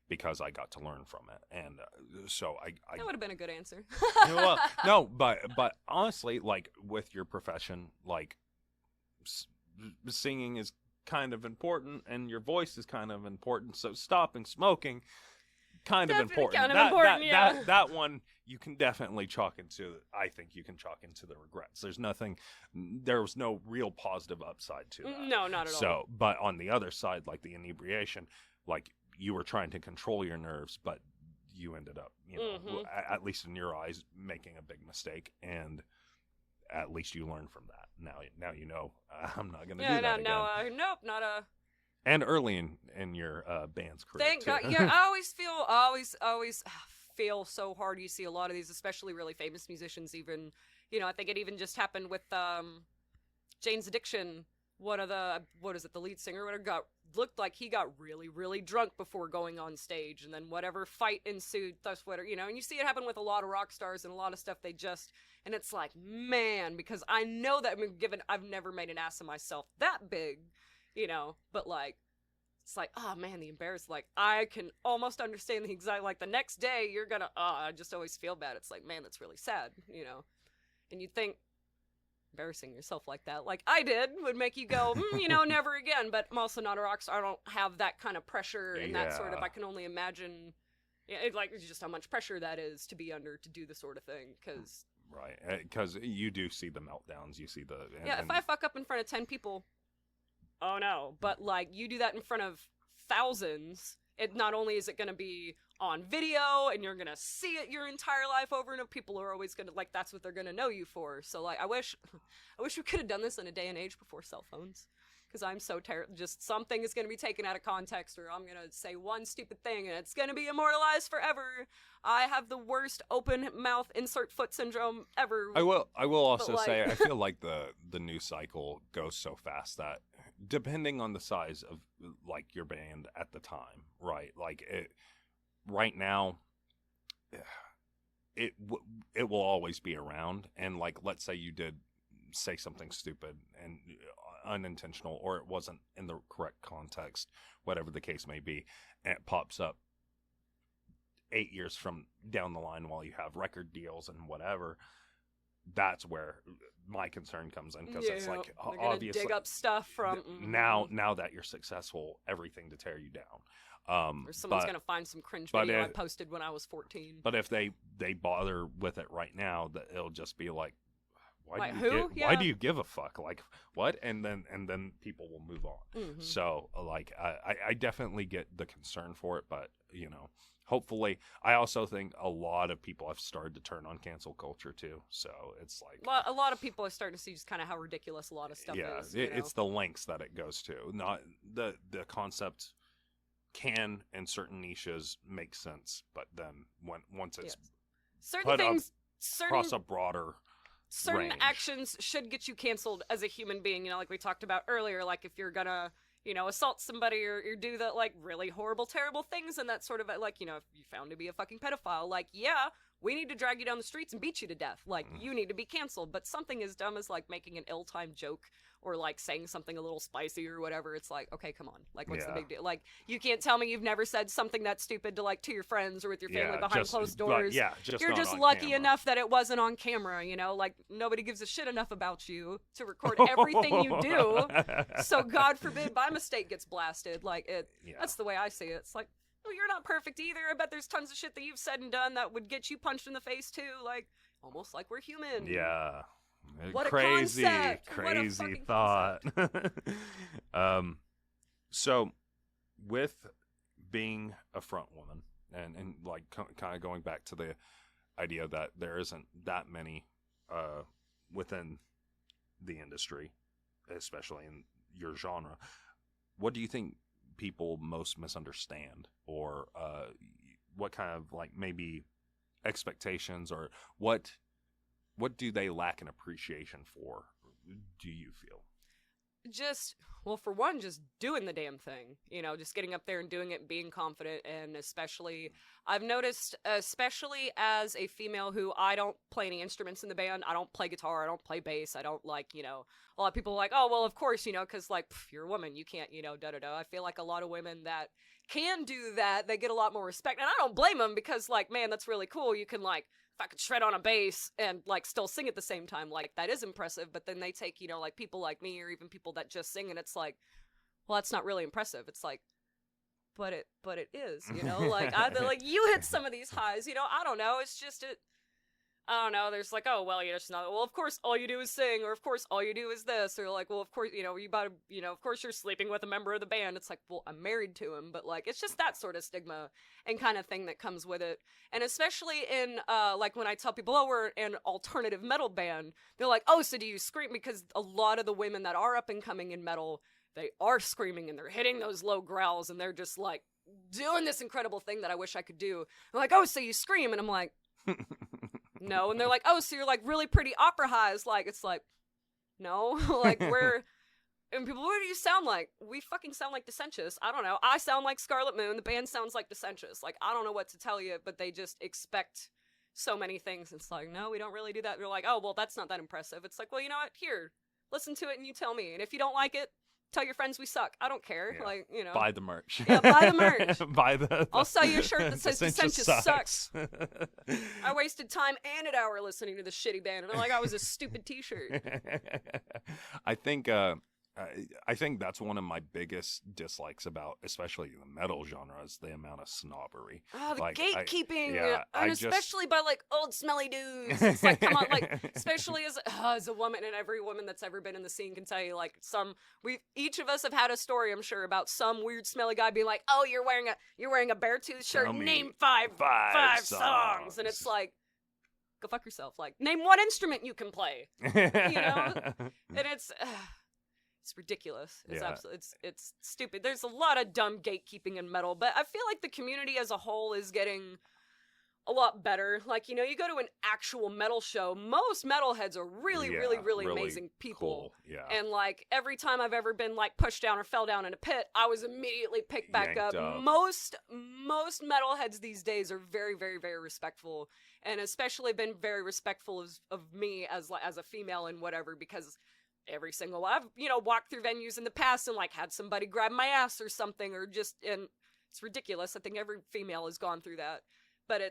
because I got to learn from it. And so I that would have been a good answer. well, no, but honestly, like, with your profession, like, singing is kind of important and your voice is kind of important. So stopping smoking, kind of important. Kind of important, yeah. That one you can definitely chalk into. I think you can chalk into the regrets. There was no real positive upside to that. No, not at all. So, but on the other side, like the inebriation, like, you were trying to control your nerves, but you ended up, you know, at least in your eyes, making a big mistake, and at least you learned from that. Now you know, I'm not going to do that again. Nope, not a. And early in your band's career, Thank too. God. Yeah, I always feel so hard. You see a lot of these, especially really famous musicians. Even, you know, I think it even just happened with Jane's Addiction. One of the the lead singer, looked like he got really, really drunk before going on stage, and then whatever fight ensued, that's what, you know, and you see it happen with a lot of rock stars and a lot of stuff. And it's like, man, because I know that, I've never made an ass of myself that big, you know, but like, it's like, oh man, the embarrassed, like, I can almost understand the anxiety, like the next day you're gonna, I just always feel bad. It's like, man, that's really sad, you know, and you think, embarrassing yourself like that, like I did, would make you go, you know, never again. But I'm also not a rock star. I don't have that kind of pressure and that sort of. I can only imagine, it's just how much pressure that is to be under to do the sort of thing. Because because you do see the meltdowns, you see the if I fuck up in front of 10 people, oh no. But like, you do that in front of thousands. It not only is it going to be on video and you're going to see it your entire life over, and people are always going to, like, that's what they're going to know you for. So like, I wish we could have done this in a day and age before cell phones, because I'm so just something is going to be taken out of context, or I'm going to say one stupid thing and it's going to be immortalized forever. I have the worst open mouth insert foot syndrome ever. I will also say, I feel like the news cycle goes so fast that, depending on the size of, like, your band at the time, right? Like, right now, it will always be around. And like, let's say you did say something stupid and unintentional, or it wasn't in the correct context, whatever the case may be, and it pops up 8 years from down the line while you have record deals and whatever. That's where my concern comes in, because it's like, obviously dig up stuff from now that you're successful, everything to tear you down. Or someone's gonna find some cringe video I posted when I was 14. But if they bother with it right now, that it'll just be like, why do you give a fuck? Like, what? And then people will move on. So like, I definitely get the concern for it, but, you know, hopefully, I also think a lot of people have started to turn on cancel culture too. So it's like, a lot of people are starting to see just kind of how ridiculous a lot of stuff is. Yeah, it's the lengths that it goes to. Not the concept can, in certain niches, make sense, but then once it's certain things, across a broader certain range. Actions should get you canceled as a human being. You know, like we talked about earlier, like if you're gonna, you know, assault somebody or do that, like, really horrible, terrible things, and that sort of, like, you know, if you found to be a fucking pedophile, like, yeah, we need to drag you down the streets and beat you to death. Like, you need to be canceled. But something as dumb as, like, making an ill-timed joke or, like, saying something a little spicy or whatever, it's like, okay, come on. Like, what's the big deal? Like, you can't tell me you've never said something that stupid to, like, to your friends or with your family behind closed doors. You're just lucky enough that it wasn't on camera, you know? Like, nobody gives a shit enough about you to record everything you do. So, God forbid, by mistake gets blasted. Like, that's the way I see it. It's like, well, you're not perfect either. I bet there's tons of shit that you've said and done that would get you punched in the face too. Like, almost like we're human. Yeah. What a crazy, concept. crazy thought. So, with being a front woman, and like kind of going back to the idea that there isn't that many within the industry, especially in your genre, what do you think people most misunderstand, or what kind of like maybe expectations, or what do they lack an appreciation for, do you feel? Just, well, for one, just doing the damn thing, you know, just getting up there and doing it, being confident. And especially, I've noticed, especially as a female who, I don't play any instruments in the band. I don't play guitar. I don't play bass. I don't, like, you know, a lot of people are like, oh, well, of course, you know, because, like, you're a woman, you can't, you know, da-da-da. I feel like a lot of women that can do that, they get a lot more respect. And I don't blame them, because, like, man, that's really cool. You can, like, if I could shred on a bass and, like, still sing at the same time, like, that is impressive. But then they take, you know, like, people like me, or even people that just sing, and it's like, well, that's not really impressive. It's like, but it is, you know, like, like, you hit some of these highs, you know, I don't know, it's just, I don't know, there's like, oh, well, you're just not, well, of course, all you do is sing, or of course, all you do is this, or like, well, of course, you know, of course you're sleeping with a member of the band. It's like, well, I'm married to him, but like, it's just that sort of stigma and kind of thing that comes with it. And especially in, like, when I tell people, oh, we're an alternative metal band, they're like, oh, so do you scream? Because a lot of the women that are up and coming in metal, they are screaming, and they're hitting those low growls, and they're just like doing this incredible thing that I wish I could do. They're like, oh, so you scream? And I'm like, no. And they're like, oh, so you're like really pretty opera highs. Like, it's like, no. Like, and people, what do you sound like? We fucking sound like Dissentious. I don't know. I sound like Scarlett Moon. The band sounds like Dissentious. Like, I don't know what to tell you, but they just expect so many things. It's like, no, we don't really do that. They're like, oh, well, that's not that impressive. It's like, well, you know what? Here, listen to it and you tell me. And if you don't like it, tell your friends we suck. I don't care. Yeah. Like, you know. Buy the merch. Yeah, buy the merch. I'll sell you a shirt that says Dissentious sucks. sucks. I wasted time and an hour listening to this shitty band, and I'm like, I was a stupid t-shirt. I think that's one of my biggest dislikes about, especially the metal genre, is the amount of snobbery. Oh, the like, gatekeeping, and especially by like old smelly dudes. It's like, come on, like, especially as a woman, and every woman that's ever been in the scene can tell you, like, each of us have had a story, I'm sure, about some weird smelly guy being like, oh, you're wearing a Beartooth shirt. Name five songs, and it's like, go fuck yourself. Like, name one instrument you can play. You know, and it's ridiculous. It's absolutely, it's stupid. There's a lot of dumb gatekeeping in metal, but I feel like the community as a whole is getting a lot better. Like, you know, you go to an actual metal show, most metalheads are really amazing people. Cool. Yeah. And like, every time I've ever been like pushed down or fell down in a pit, I was immediately picked back Yanked up. up. Most metalheads these days are very, very, very respectful, and especially been very respectful of me as a female and whatever, because every single I've, you know, walked through venues in the past and like had somebody grab my ass or something, or just, and it's ridiculous. I think every female has gone through that, but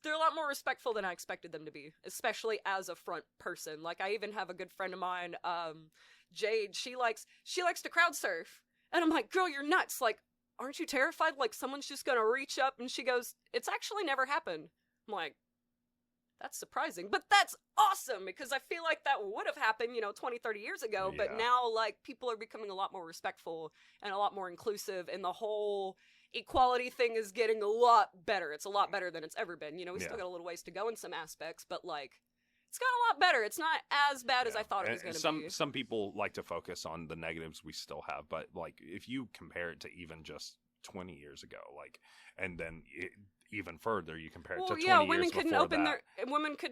they're a lot more respectful than I expected them to be, especially as a front person. Like, I even have a good friend of mine, Jade, she likes to crowd surf, and I'm like, girl, you're nuts. Like, aren't you terrified? Like, someone's just gonna reach up, and she goes, it's actually never happened. I'm like, that's surprising, but that's awesome, because I feel like that would have happened, you know, 20, 30 years ago, but now, like, people are becoming a lot more respectful and a lot more inclusive, and the whole equality thing is getting a lot better. It's a lot better than it's ever been. You know, we still got a little ways to go in some aspects, but, like, it's got a lot better. It's not as bad as I thought it was going to be. Some people like to focus on the negatives we still have, but, like, if you compare it to even just 20 years ago, like, and then even further, you compare it to 20 years before women couldn't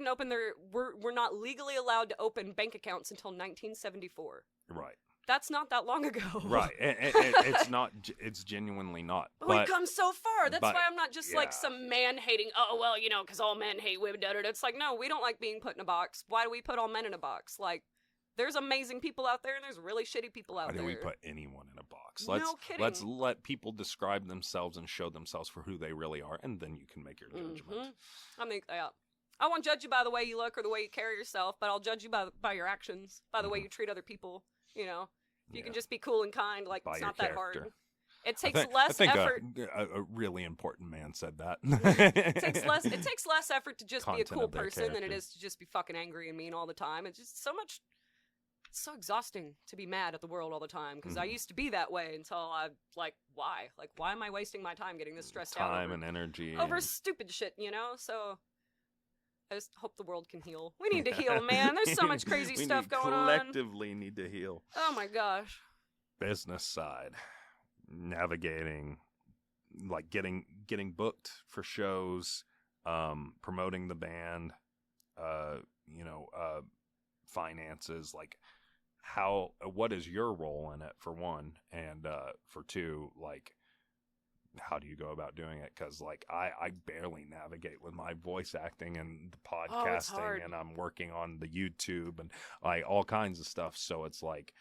open their, we're not legally allowed to open bank accounts until 1974. Right. That's not that long ago. Right. It's not, it's genuinely not. We've come so far. That's why I'm not just like some man hating, oh, well, you know, because all men hate women. It's like, no, we don't like being put in a box. Why do we put all men in a box? Like, there's amazing people out there, and there's really shitty people out there. Why do we put anyone in a box? No kidding. Let's let people describe themselves and show themselves for who they really are, and then you can make your judgment. Mm-hmm. I think, I won't judge you by the way you look or the way you carry yourself, but I'll judge you by your actions, by the way you treat other people, you know? If you can just be cool and kind, like, it's not that hard. It takes I less think effort. A really important man said that. It takes less effort to just be a Content cool of their person than it character. is to just be fucking angry and mean all the time. It's just so much. It's so exhausting to be mad at the world all the time because I used to be that way until I why am I wasting my time getting this stressed out Time over, and energy. over and- stupid shit, So I just hope the world can heal. We need to heal, man. There's so much crazy stuff going on. Collectively need to heal. Oh my gosh. Business side, navigating, like getting booked for shows, promoting the band, finances, like what is your role in it, for one, and for two, like how do you go about doing it? Because like I barely navigate with my voice acting and the podcasting, and I'm working on the YouTube and like all kinds of stuff, so it's like,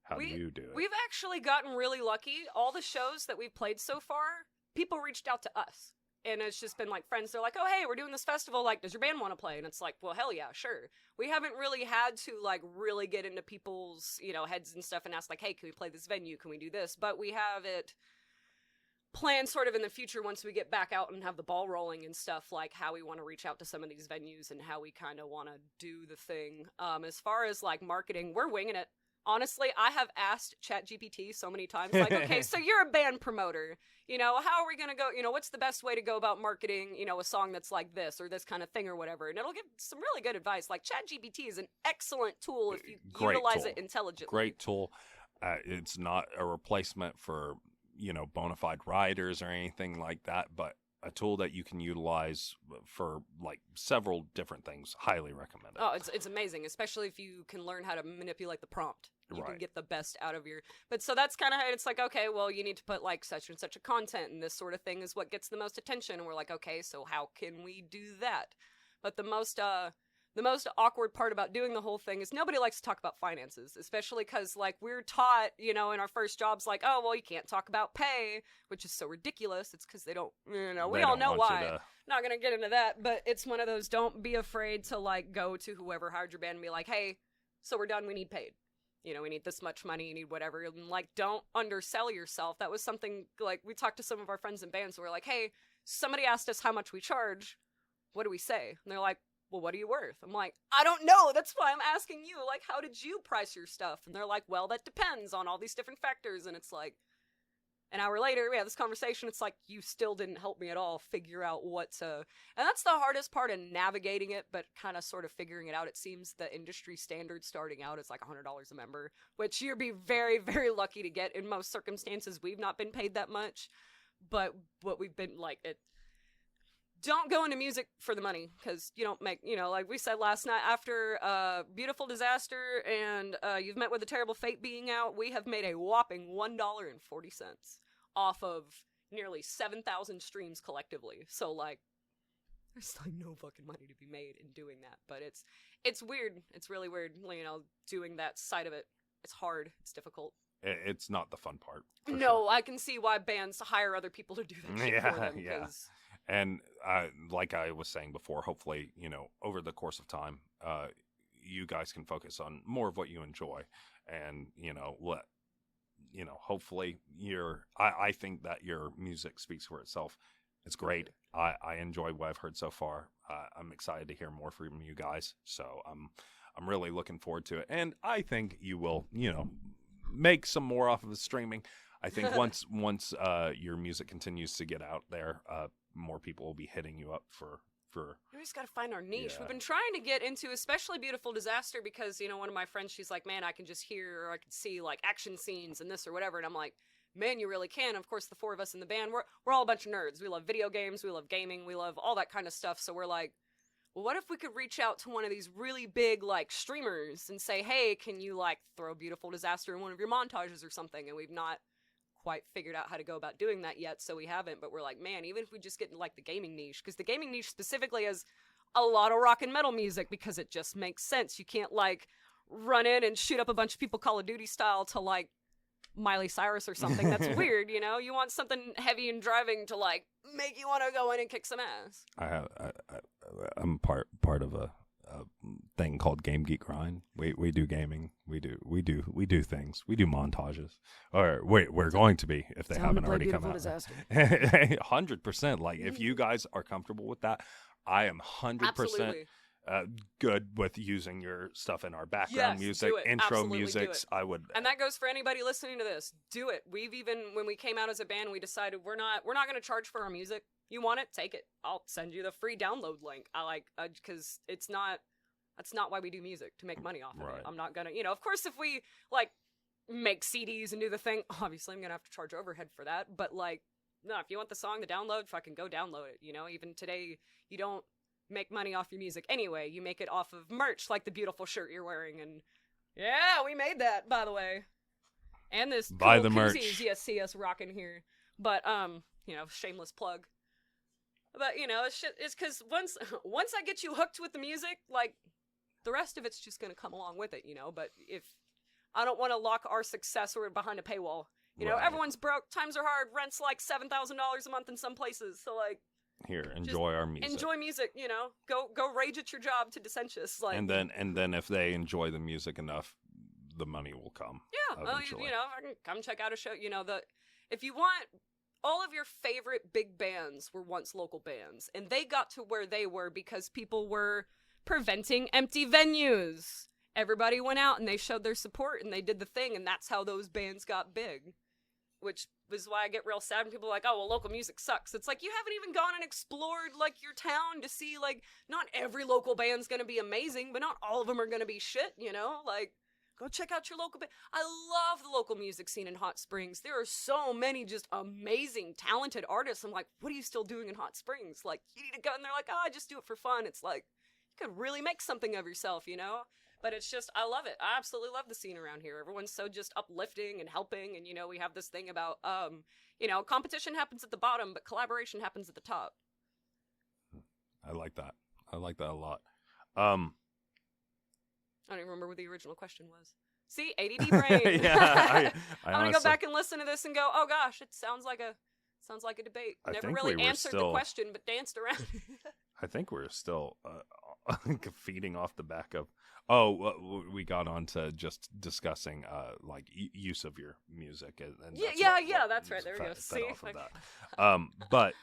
how do you do it? We've actually gotten really lucky. All the shows that we've played so far, people reached out to us. And it's just been like friends. They're like, oh, hey, we're doing this festival. Like, does your band want to play? And it's like, well, hell yeah, sure. We haven't really had to like really get into people's, heads and stuff and ask like, hey, can we play this venue? Can we do this? But we have it planned sort of in the future once we get back out and have the ball rolling and stuff, like how we want to reach out to some of these venues and how we kind of want to do the thing. As far as like marketing, we're winging it. Honestly, I have asked ChatGPT so many times, like, okay, so you're a band promoter, how are we going to go, what's the best way to go about marketing, a song that's like this or this kind of thing or whatever. And it'll give some really good advice. Like ChatGPT is an excellent tool if you utilize it intelligently. Great tool. It's not a replacement for, bona fide writers or anything like that, but a tool that you can utilize for like several different things. Highly recommend it. Oh, it's amazing, especially if you can learn how to manipulate the prompt. You can get the best out of your... But so that's kind of how it's like, okay, well, you need to put like such and such a content, and this sort of thing is what gets the most attention. And we're like, okay, so how can we do that? But the most awkward part about doing the whole thing is nobody likes to talk about finances, especially because like we're taught, in our first jobs, like, oh, well, you can't talk about pay, which is so ridiculous. It's because they don't, we all know why. Not going to get into that, but it's one of those, don't be afraid to like go to whoever hired your band and be like, hey, so we're done. We need paid. We need this much money, you need whatever. And like, don't undersell yourself. That was something like we talked to some of our friends in bands who were like, hey, somebody asked us how much we charge. What do we say? And they're like, well, what are you worth? I'm like, I don't know. That's why I'm asking you. Like, how did you price your stuff? And they're like, well, that depends on all these different factors. And it's like, an hour later, we have this conversation. It's like, you still didn't help me at all figure out what to... And that's the hardest part in navigating it, but kind of sort of figuring it out. It seems the industry standard starting out is like $100 a member, which you'd be very, very lucky to get. In most circumstances, we've not been paid that much. But what we've been like... Don't go into music for the money, because you don't make, like we said last night, after Beautiful Disaster and You've Met with a Terrible Fate being out, we have made a whopping $1.40 off of nearly 7,000 streams collectively. So, like, there's like no fucking money to be made in doing that. But it's weird. It's really weird, doing that side of it. It's hard. It's difficult. It's not the fun part. No, sure. I can see why bands hire other people to do that shit for them. Yeah. And like I was saying before, hopefully, over the course of time, you guys can focus on more of what you enjoy, and hopefully I think that your music speaks for itself. It's great. I enjoy what I've heard so far. I'm excited to hear more from you guys. So I'm really looking forward to it, and I think you will, make some more off of the streaming. I think once your music continues to get out there, more people will be hitting you up for. We just got to find our niche. Yeah. We've been trying to get into, especially Beautiful Disaster, because, one of my friends, she's like, man, I can just hear or I can see like action scenes and this or whatever. And I'm like, man, you really can. Of course, the four of us in the band, we're all a bunch of nerds. We love video games. We love gaming. We love all that kind of stuff. So we're like, well, what if we could reach out to one of these really big, like, streamers and say, hey, can you, like, throw Beautiful Disaster in one of your montages or something? And we've not quite figured out how to go about doing that yet, so we haven't. But we're like, man, even if we just get into, like, the gaming niche, because the gaming niche specifically has a lot of rock and metal music, because it just makes sense. You can't, like, run in and shoot up a bunch of people Call of Duty style to, like, Miley Cyrus or something. That's weird, You want something heavy and driving to, like, make you want to go in and kick some ass. I'm part of a thing called Game Geek Grind. We do gaming. We do things. We do montages. Or we're going to be if they haven't already come out. 100%. Like if you guys are comfortable with that, I am 100% good with using your stuff in our background music, intro musics. I would, and that goes for anybody listening to this. Do it. We've even, when we came out as a band, we decided we're not going to charge for our music. You want it? Take it. I'll send you the free download link. Because that's not why we do music, to make money off of it. I'm not gonna, of course, if we like make CDs and do the thing, obviously I'm gonna have to charge overhead for that. But like, no, if you want the song to download, fucking go download it. Even today, you don't make money off your music anyway. You make it off of merch, like the beautiful shirt you're wearing. And yeah, we made that, by the way. And this buy cool the merch. You see us rocking here. But shameless plug. But it's because once I get you hooked with the music, like the rest of it's just gonna come along with it. But if I don't want to lock our success or behind a paywall, everyone's broke, times are hard, rent's like $7,000 a month in some places. So like, here, enjoy our music. Enjoy music, Go rage at your job to Dissentious. Like, and then if they enjoy the music enough, the money will come. Yeah, I can come check out a show. If you want, all of your favorite big bands were once local bands, and they got to where they were because people were preventing empty venues. Everybody went out and they showed their support and they did the thing, and that's how those bands got big. Which is why I get real sad when people are like, oh, well, local music sucks. It's like, you haven't even gone and explored, like, your town to see, like, not every local band's gonna be amazing, but not all of them are gonna be shit, Like, go check out your local band. I love the local music scene in Hot Springs. There are so many just amazing, talented artists. I'm like, what are you still doing in Hot Springs? Like, you need to go, and they're like, oh, I just do it for fun. It's like, you could really make something of yourself, But it's just, I love it. I absolutely love the scene around here. Everyone's so just uplifting and helping. And, we have this thing about, competition happens at the bottom, but collaboration happens at the top. I like that. I like that a lot. I don't even remember what the original question was. See, ADD brain. Yeah, I'm going to go back and listen to this and go, oh gosh, it sounds like a debate. Never really answered the question, but danced around. I think we're still feeding off the back of. We got on to just discussing like use of your music and that's right. There we go. See, off of that. But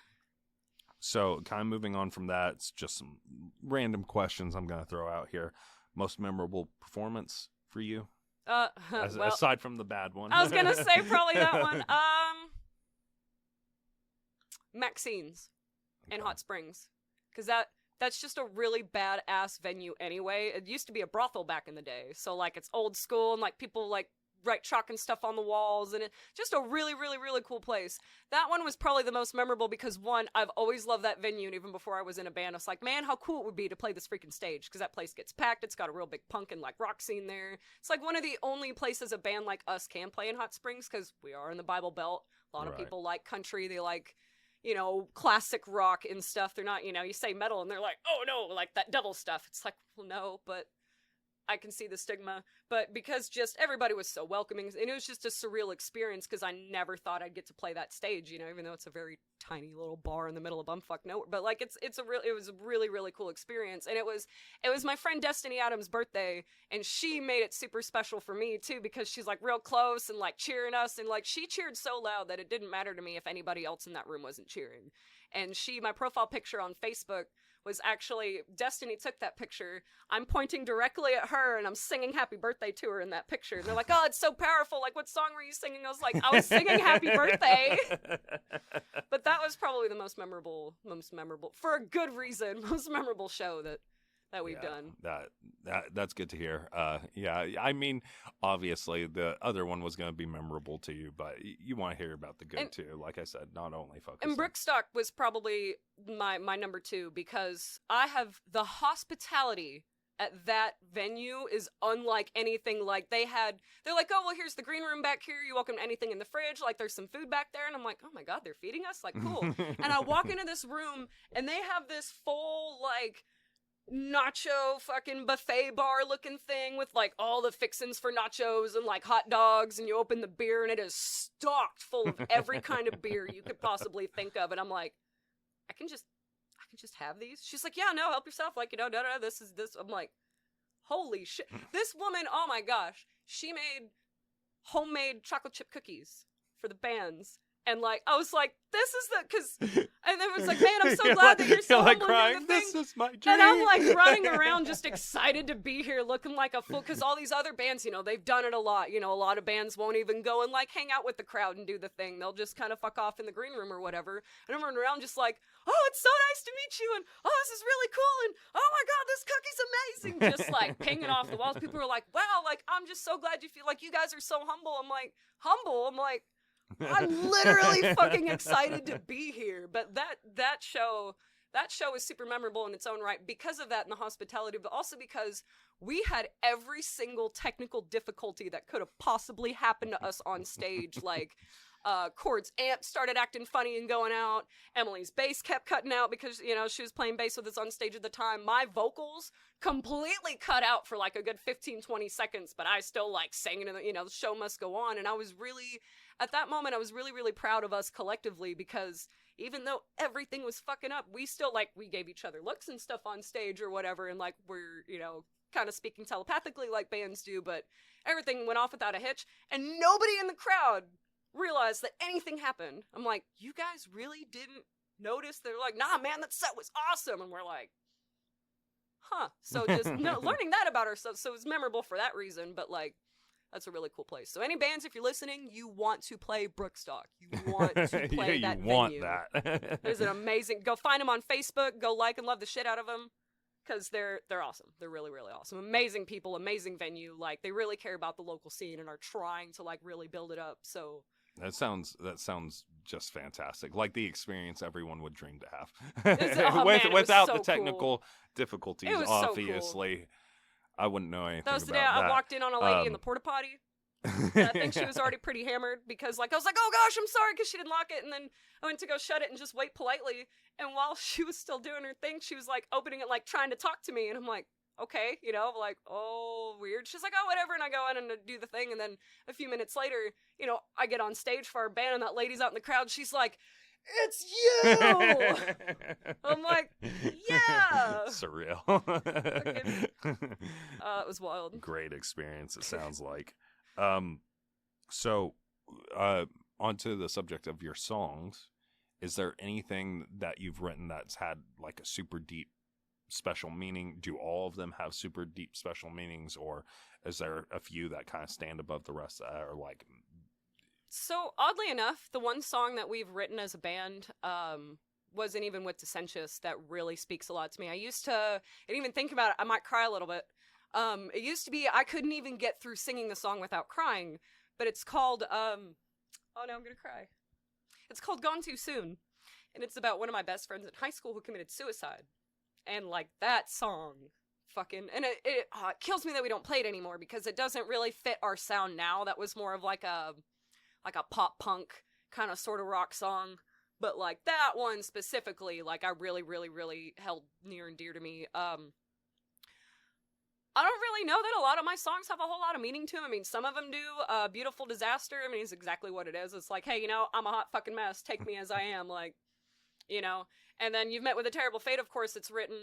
so kind of moving on from that, it's just some random questions I'm going to throw out here. Most memorable performance for you? Aside from the bad one. I was going to say probably that one. Maxine's in Hot Springs, because that's just a really badass venue anyway. It used to be a brothel back in the day, so like it's old school and like people like write chalk and stuff on the walls, and it's just a really, really, really cool place. That one was probably the most memorable because, one, I've always loved that venue, and even before I was in a band, I was like, man, how cool it would be to play this freaking stage, because that place gets packed. It's got a real big punk and like rock scene there. It's like one of the only places a band like us can play in Hot Springs, because we are in the Bible Belt. A lot of people like country. They like, classic rock and stuff. They're not, you say metal and they're like, oh no, like that devil stuff. It's like, well, no, but I can see the stigma. But because just everybody was so welcoming, and it was just a surreal experience, because I never thought I'd get to play that stage, even though it's a very tiny little bar in the middle of bumfuck nowhere. But like it was a really, really cool experience. And it was my friend Destiny Adams' birthday, and she made it super special for me too, because she's like real close and like cheering us, and like she cheered so loud that it didn't matter to me if anybody else in that room wasn't cheering. And my profile picture on Facebook was actually, Destiny took that picture. I'm pointing directly at her and I'm singing happy birthday to her in that picture. And they're like, oh, it's so powerful. Like, what song were you singing? I was like, I was singing happy birthday. But that was probably the most memorable, for a good reason, most memorable show that we've done. That's good to hear. I mean, obviously the other one was going to be memorable to you, but you want to hear about the good too. Like I said, not only focus. And Brickstock was probably my number two, because I have the hospitality at that venue is unlike anything. Like they're like, oh, well, here's the green room back here. You're welcome to anything in the fridge. Like there's some food back there. And I'm like, oh my God, they're feeding us? Like, cool. And I walk into this room and they have this full, like, nacho fucking buffet bar looking thing with like all the fixins for nachos and like hot dogs, and you open the beer and it is stocked full of every kind of beer you could possibly think of. And I'm like, I can just can just have these? She's like, yeah, no, help yourself. Like, no, this is this. I'm like, holy shit. This woman, oh my gosh, she made homemade chocolate chip cookies for the bands. And, like, I was like, this is the, because, and it was like, man, I'm so glad that you're so like humble crying, doing the thing. this is my dream. And I'm, like, running around just excited to be here looking like a fool, because all these other bands, they've done it a lot. A lot of bands won't even go and, like, hang out with the crowd and do the thing. They'll just kind of fuck off in the green room or whatever. And I'm running around just like, oh, it's so nice to meet you, and, oh, this is really cool, and, oh my god, this cookie's amazing. Just, like, pinging off the walls. People are like, wow, like, I'm just so glad you feel like you guys are so humble. I'm like, humble? I'm like, I'm literally fucking excited to be here. But that show is super memorable in its own right because of that and the hospitality, but also because we had every single technical difficulty that could have possibly happened to us on stage. Like, Cord's amp started acting funny and going out. Emily's bass kept cutting out because, she was playing bass with us on stage at the time. My vocals completely cut out for like a good 15-20 seconds, but I still like sang it, the show must go on. And I was really, at that moment, I was really, really proud of us collectively, because even though everything was fucking up, we still, like, we gave each other looks and stuff on stage or whatever, and, like, we're, kind of speaking telepathically like bands do, but everything went off without a hitch, and nobody in the crowd realized that anything happened. I'm like, you guys really didn't notice? They're like, nah, man, that set was awesome. And we're like, huh. So just learning that about ourselves. So it's memorable for that reason, but, like, that's a really cool place. So any bands, if you're listening, you want to play Brookstock. You want to play that venue. You want that. It's an amazing, go find them on Facebook, go like and love the shit out of them, because they're awesome. They're really, really awesome. Amazing people, amazing venue. Like, they really care about the local scene and are trying to, like, really build it up. So that sounds just fantastic. Like the experience everyone would dream to have. Without so the technical cool. difficulties, So obviously. cool. I wouldn't know anything that was the about day that. I walked in on a lady in the porta potty. And I think she was already pretty hammered, because, like, I was like, oh gosh, I'm sorry, because she didn't lock it. And then I went to go shut it and just wait politely. And while she was still doing her thing, she was, like, opening it, like, trying to talk to me. And I'm like, okay, like, oh, weird. She's like, oh, whatever. And I go in and do the thing. And then a few minutes later, I get on stage for our band, and that lady's out in the crowd. She's like, it's you! I'm like, yeah! Surreal. It was wild. Great experience, it sounds like. So, onto the subject of your songs, is there anything that you've written that's had, like, a super deep special meaning? Do all of them have super deep special meanings, or is there a few that kind of stand above the rest that are, like... So, oddly enough, the one song that we've written as a band wasn't even with Dissentious that really speaks a lot to me. I used to, and even think about it, I might cry a little bit. It used to be, I couldn't even get through singing the song without crying, but it's called, oh no, I'm gonna cry. It's called Gone Too Soon, and it's about one of my best friends in high school who committed suicide. And, like, that song fucking, and it kills me that we don't play it anymore, because it doesn't really fit our sound now. That was more of like a pop punk kind of sort of rock song. But, like, that one specifically, like, I really, really, really held near and dear to me. I don't really know that a lot of my songs have a whole lot of meaning to them. I mean, some of them do. Beautiful Disaster, I mean, it's exactly what it is. It's like, hey, I'm a hot fucking mess. Take me as I am. Like, And then You've Met with a Terrible Fate, of course. It's written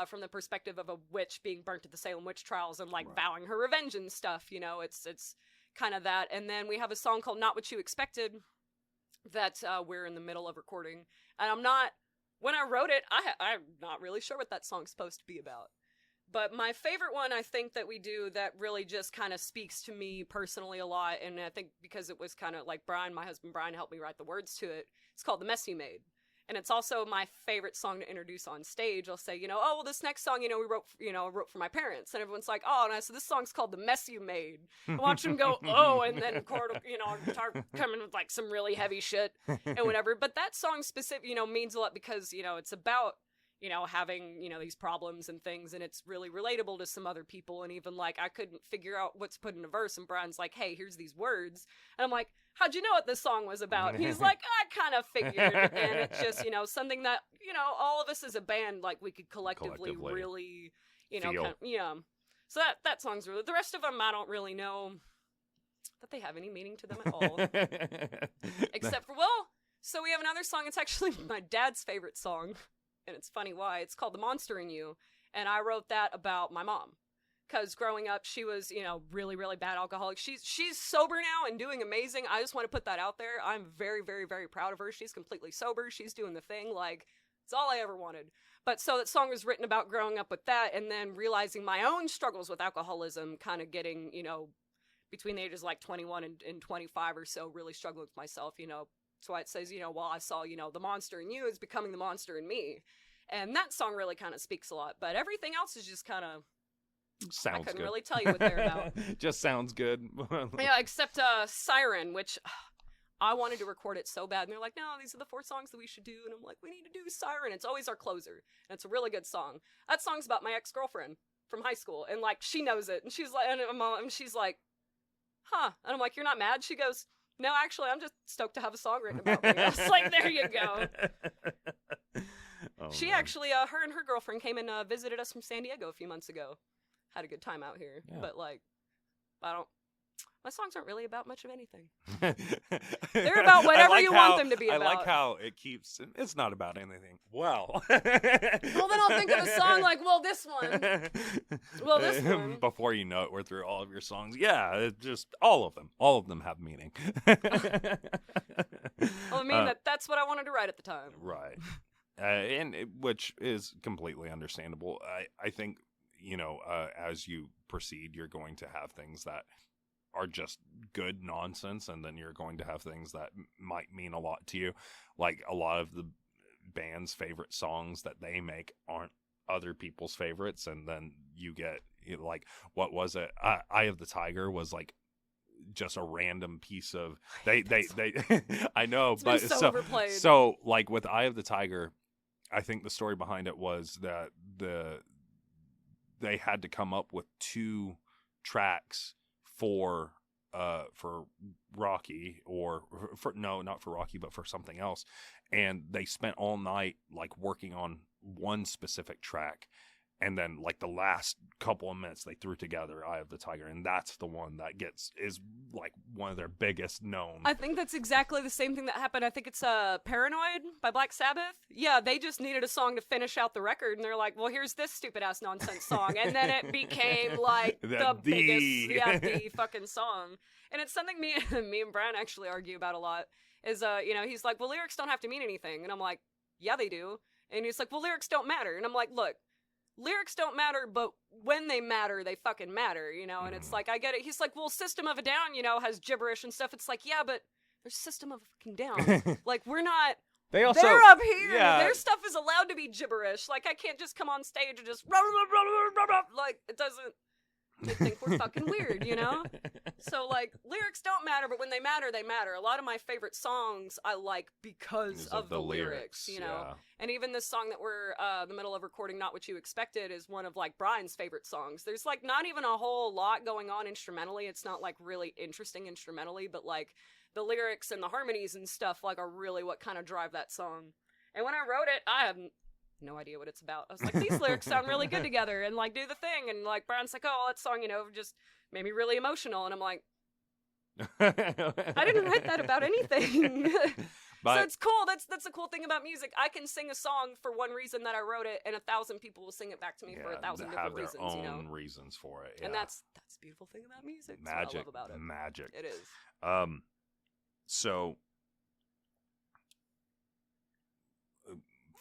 from the perspective of a witch being burnt at the Salem witch trials and, like, Right. vowing her revenge and stuff. It's kind of that. And then we have a song called Not What You Expected that we're in the middle of recording. And when I wrote it, I'm not really sure what that song's supposed to be about. But my favorite one, I think, that we do that really just kind of speaks to me personally a lot, and I think because it was kind of like my husband Brian helped me write the words to it, it's called The Mess You Made. And it's also my favorite song to introduce on stage. I'll say, oh, well, this next song, we wrote for my parents. And everyone's like, oh, and so this song's called The Mess You Made. And watch them go, oh, and then chord, guitar coming with, like, some really heavy shit and whatever. But that song specific, means a lot because, it's about, having, these problems and things, and it's really relatable to some other people. And even, like, I couldn't figure out what to put in a verse, and Brian's like, hey, here's these words. And I'm like, how'd you know what this song was about? And he's like, I kind of figured. And it's just, something that, all of us as a band, like, we could collectively really, feel. So that song's really, the rest of them, I don't really know that they have any meaning to them at all. Except for, so we have another song, it's actually my dad's favorite song. and it's funny why. It's called The Monster in You, and I wrote that about my mom. Because growing up, she was, you know, really, really bad alcoholic. She's sober now and doing amazing. I just want to put that out there. I'm very, very, very proud of her. She's completely sober. She's doing the thing. Like, it's all I ever wanted. But so that song was written about growing up with that and then realizing my own struggles with alcoholism, kind of getting, you know, between the ages like 21 and 25 or so, really struggling with myself, you know. That's why it says, you know, well, I saw, you know, the monster in you is becoming the monster in me. And that song really kind of speaks a lot. But everything else is just kind of... Sounds I couldn't good. really tell you what they're about. Just sounds good. Yeah, except Siren, which I wanted to record it so bad. And they're like, no, these are the 4 songs that we should do. And I'm like, we need to do Siren. It's always our closer. And it's a really good song. That song's about my ex-girlfriend from high school. And, like, she knows it. And she's like, and she's like, huh. And I'm like, you're not mad? She goes, no, actually, I'm just stoked to have a song written about me. I was like, there you go. Oh, She man. actually, her and her girlfriend came and visited us from San Diego a few months ago. Had a good time out here. Yeah. But, like, my songs aren't really about much of anything. They're about whatever you want them to be about. I like how it keeps... It's not about anything. Well. Well, then I'll think of a song like, well, this one. Well, this one. Before you know it, we're through all of your songs. Yeah, it just all of them. All of them have meaning. Well, I mean, that's what I wanted to write at the time. Right. Which is completely understandable. I think, you know, as you proceed, you're going to have things that are just good nonsense, and then you're going to have things that might mean a lot to you. Like, a lot of the band's favorite songs that they make aren't other people's favorites, and then you get, you know, like, what was it? Eye of the Tiger was like just a random piece of they I know, It's but been so overplayed. So like with Eye of the Tiger, I think the story behind it was that they had to come up with 2 tracks for Rocky, or for not for Rocky, but for something else, and they spent all night like working on one specific track, and then like the last couple of minutes they threw together Eye of the Tiger, and that's the one that is like one of their biggest known. I think that's exactly the same thing that happened. I think it's Paranoid by Black Sabbath. Yeah, they just needed a song to finish out the record, and they're like, well, here's this stupid-ass nonsense song. And then it became, like, the biggest, the fucking song. And it's something me and Brian actually argue about a lot, is, you know, he's like, well, lyrics don't have to mean anything. And I'm like, yeah, they do. And he's like, well, lyrics don't matter. And I'm like, look, lyrics don't matter, but when they matter, they fucking matter, you know? And it's like, I get it. He's like, well, System of a Down, you know, has gibberish and stuff. It's like, yeah, but there's System of a fucking Down. Like, we're not... They're up here. Yeah. Their stuff is allowed to be gibberish. Like, I can't just come on stage and just... Like, it doesn't... They think we're fucking weird, you know? So, like, lyrics don't matter, but when they matter, they matter. A lot of my favorite songs I like because of the lyrics, you know? Yeah. And even this song that we're in the middle of recording, Not What You Expected, is one of, like, Brian's favorite songs. There's, like, not even a whole lot going on instrumentally. It's not, like, really interesting instrumentally, but, like, the lyrics and the harmonies and stuff, like, are really what kind of drive that song. And when I wrote it, I have no idea what it's about. I was like, these lyrics sound really good together, and, like, do the thing. And, like, Brian's like, oh, that song, you know, just made me really emotional. And I'm like, I didn't write that about anything. But, so it's cool. That's a cool thing about music. I can sing a song for one reason that I wrote it, and 1,000 people will sing it back to me for 1,000 different reasons. Have their you know? own reasons for it. Yeah. And that's the beautiful thing about music. That's magic. what I love about it. Magic. It is. So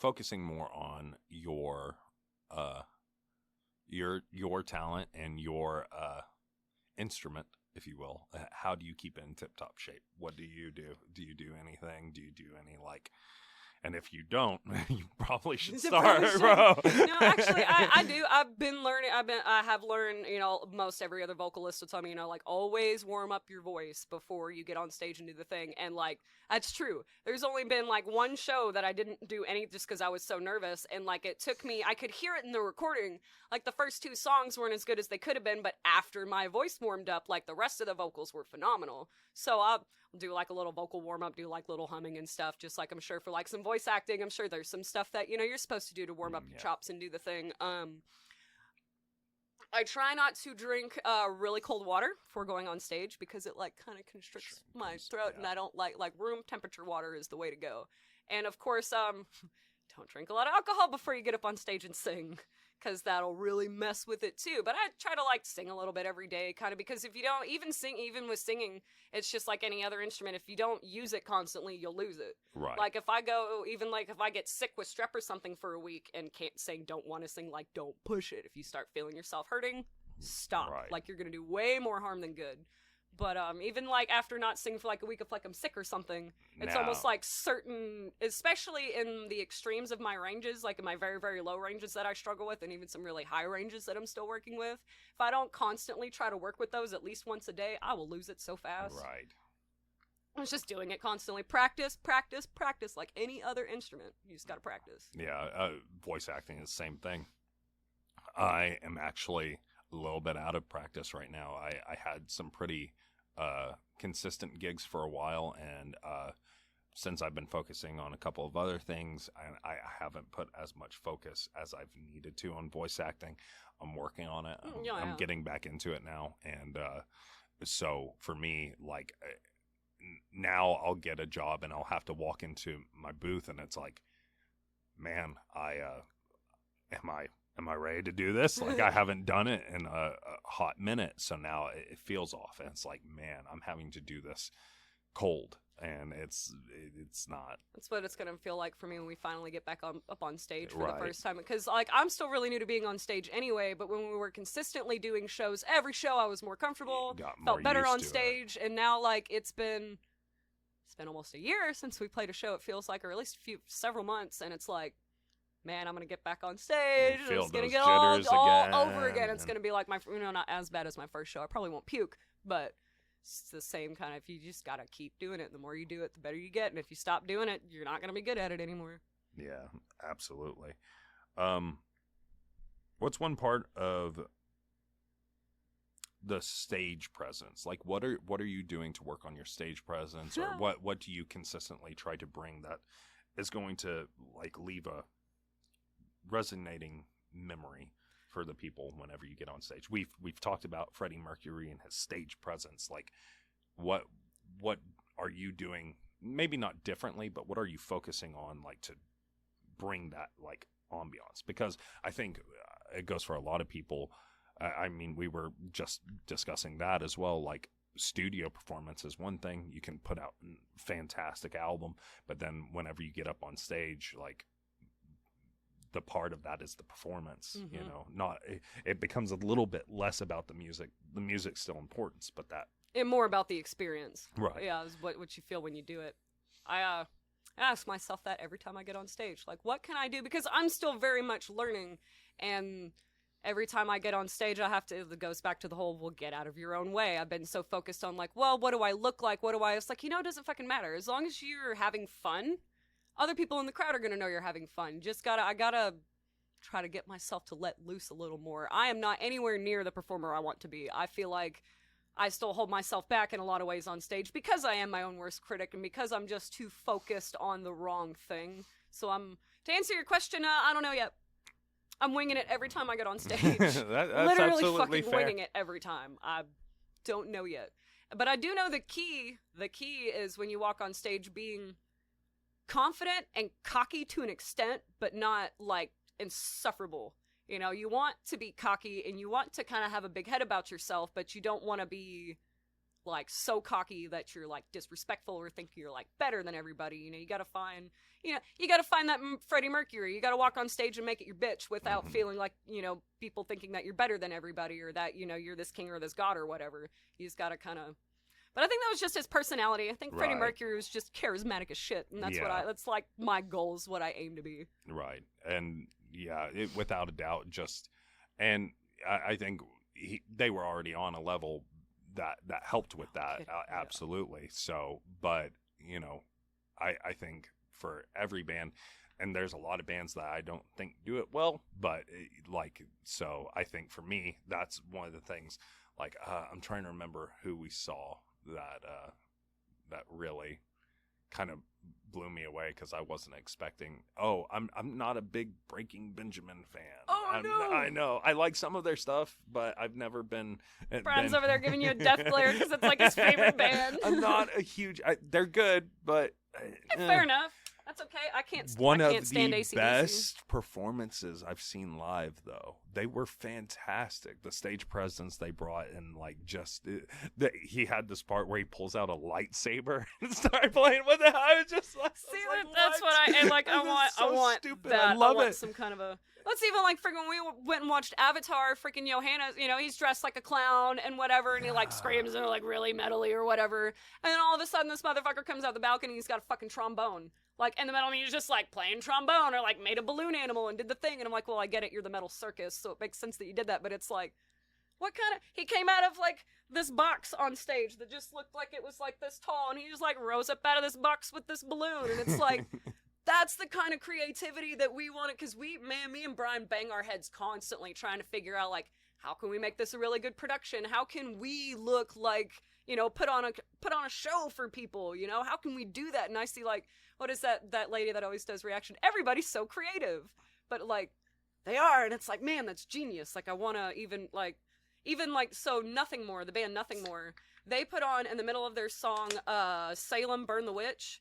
focusing more on your talent and your instrument, if you will, how do you keep it in tip-top shape? What do you do? Do you do anything? Do you do any, like, and if you don't, you probably should start, bro. No, actually, I do. I have learned, you know, most every other vocalist will tell me, you know, like, always warm up your voice before you get on stage and do the thing. And, like, that's true. There's only been, like, one show that I didn't do any just because I was so nervous. And, like, it took me, I could hear it in the recording. Like, the first 2 songs weren't as good as they could have been, but after my voice warmed up, like, the rest of the vocals were phenomenal. So I'll do, like, a little vocal warm-up, do, like, little humming and stuff, just like I'm sure for, like, some voice acting. I'm sure there's some stuff that, you know, you're supposed to do to warm up your chops and do the thing. I try not to drink really cold water before going on stage because it, like, kind of constricts my throat, and I don't like room temperature water is the way to go. And, of course, don't drink a lot of alcohol before you get up on stage and sing, because that'll really mess with it too. But I try to like sing a little bit every day, kind of, because if you don't even sing, even with singing, it's just like any other instrument. If you don't use it constantly, you'll lose it. Right. Like if I go, even like if I get sick with strep or something for a week and can't sing, don't want to sing, like don't push it. If you start feeling yourself hurting, stop. Right. Like you're gonna do way more harm than good. But even like after not singing for like a week, if like I'm sick or something, it's almost like certain, especially in the extremes of my ranges, like in my very, very low ranges that I struggle with, and even some really high ranges that I'm still working with, if I don't constantly try to work with those at least once a day, I will lose it so fast. Right. I was just doing it constantly. Practice, practice, practice, like any other instrument. You just gotta practice. Yeah, voice acting is the same thing. I am actually a little bit out of practice right now. I had some pretty consistent gigs for a while, and since I've been focusing on a couple of other things, I haven't put as much focus as I've needed to on voice acting. I'm working on it. I'm getting back into it now, and so for me, like now I'll get a job and I'll have to walk into my booth, and it's like, man, am I ready to do this? Like I haven't done it in a hot minute, so now it feels off, and it's like, man, I'm having to do this cold, and it's not. That's what it's gonna feel like for me when we finally get back up on stage for the first time, because like I'm still really new to being on stage anyway. But when we were consistently doing shows, every show I was more comfortable, felt better on stage, and now like it's been almost a year since we played a show. It feels like, or at least several months, and it's like, man, I'm gonna get back on stage. It's gonna get all over again. It's gonna be like my, not as bad as my first show. I probably won't puke, but it's the same kind of. You just gotta keep doing it. The more you do it, the better you get. And if you stop doing it, you're not gonna be good at it anymore. Yeah, absolutely. What's one part of the stage presence? Like, what are you doing to work on your stage presence, or what do you consistently try to bring that is going to like leave a resonating memory for the people whenever you get on stage? We've talked about Freddie Mercury and his stage presence. Like, what are you doing? Maybe not differently, but what are you focusing on, like, to bring that like ambiance? Because I think it goes for a lot of people. I mean, we were just discussing that as well. Like, studio performance is one thing. You can put out a fantastic album, but then whenever you get up on stage, like, the part of that is the performance. You know, not it becomes a little bit less about the music. The music's still important, but that and more about the experience. Right. Yeah, is what you feel when you do it. I ask myself that every time I get on stage. Like, what can I do? Because I'm still very much learning, and every time I get on stage, I have to, it goes back to the whole, well, get out of your own way. I've been so focused on like, well, what do I look like? It's like, it doesn't fucking matter. As long as you're having fun, other people in the crowd are going to know you're having fun. I gotta try to get myself to let loose a little more. I am not anywhere near the performer I want to be. I feel like I still hold myself back in a lot of ways on stage because I am my own worst critic, and because I'm just too focused on the wrong thing. So to answer your question, I don't know yet. I'm winging it every time I get on stage. That's Literally fucking fair. winging it every time. I don't know yet. But I do know the key is when you walk on stage being confident and cocky to an extent, but not like insufferable. You want to be cocky and you want to kind of have a big head about yourself, but you don't want to be like so cocky that you're like disrespectful or think you're like better than everybody. You gotta find that Freddie Mercury. You gotta walk on stage and make it your bitch without feeling like, people thinking that you're better than everybody, or that, you're this king or this god or whatever. You just gotta kind of. But I think that was just his personality. I think Freddie Mercury was just charismatic as shit, and that's that's like my goal, is what I aim to be. Right. And yeah, without a doubt, and I think they were already on a level that helped with that. Absolutely. So, but I think for every band, and there's a lot of bands that I don't think do it well, but so I think for me, that's one of the things. Like, I'm trying to remember who we saw that really kind of blew me away, because I wasn't expecting. Oh, I'm not a big Breaking Benjamin fan. Oh, no. I know. I like some of their stuff, but I've never been. Brian's over there giving you a death glare because it's like his favorite band. I'm not a huge. They're good, but fair enough. That's okay. I can't One I can't of stand the AC/DC. best performances I've seen live, though. They were fantastic. The stage presence they brought, and like he had this part where he pulls out a lightsaber and started playing with it. I was just like, see, that's what I and like. I want stupid. that. I love want it. some kind of a. Let's even like freaking when we went and watched Avatar. Freaking Johannes, he's dressed like a clown and whatever, and he like screams and like really metally or whatever. And then all of a sudden, this motherfucker comes out the balcony. He's got a fucking trombone. Like, in the middle, he's just, like, playing trombone or, like, made a balloon animal and did the thing. And I'm like, well, I get it. You're the metal circus, so it makes sense that you did that. But it's like, what kind of... He came out of, like, this box on stage that just looked like it was, like, this tall. And he just, like, rose up out of this box with this balloon. And it's like, that's the kind of creativity that we wanted. Because me and Brian bang our heads constantly trying to figure out, like, how can we make this a really good production? How can we look like, put on a show for people? How can we do that? And I see, like... What is that lady that always does reaction? Everybody's so creative. But, like, they are. And it's like, man, that's genius. Like, I want to even, so Nothing More, the band Nothing More, they put on, in the middle of their song, Salem, Burn the Witch,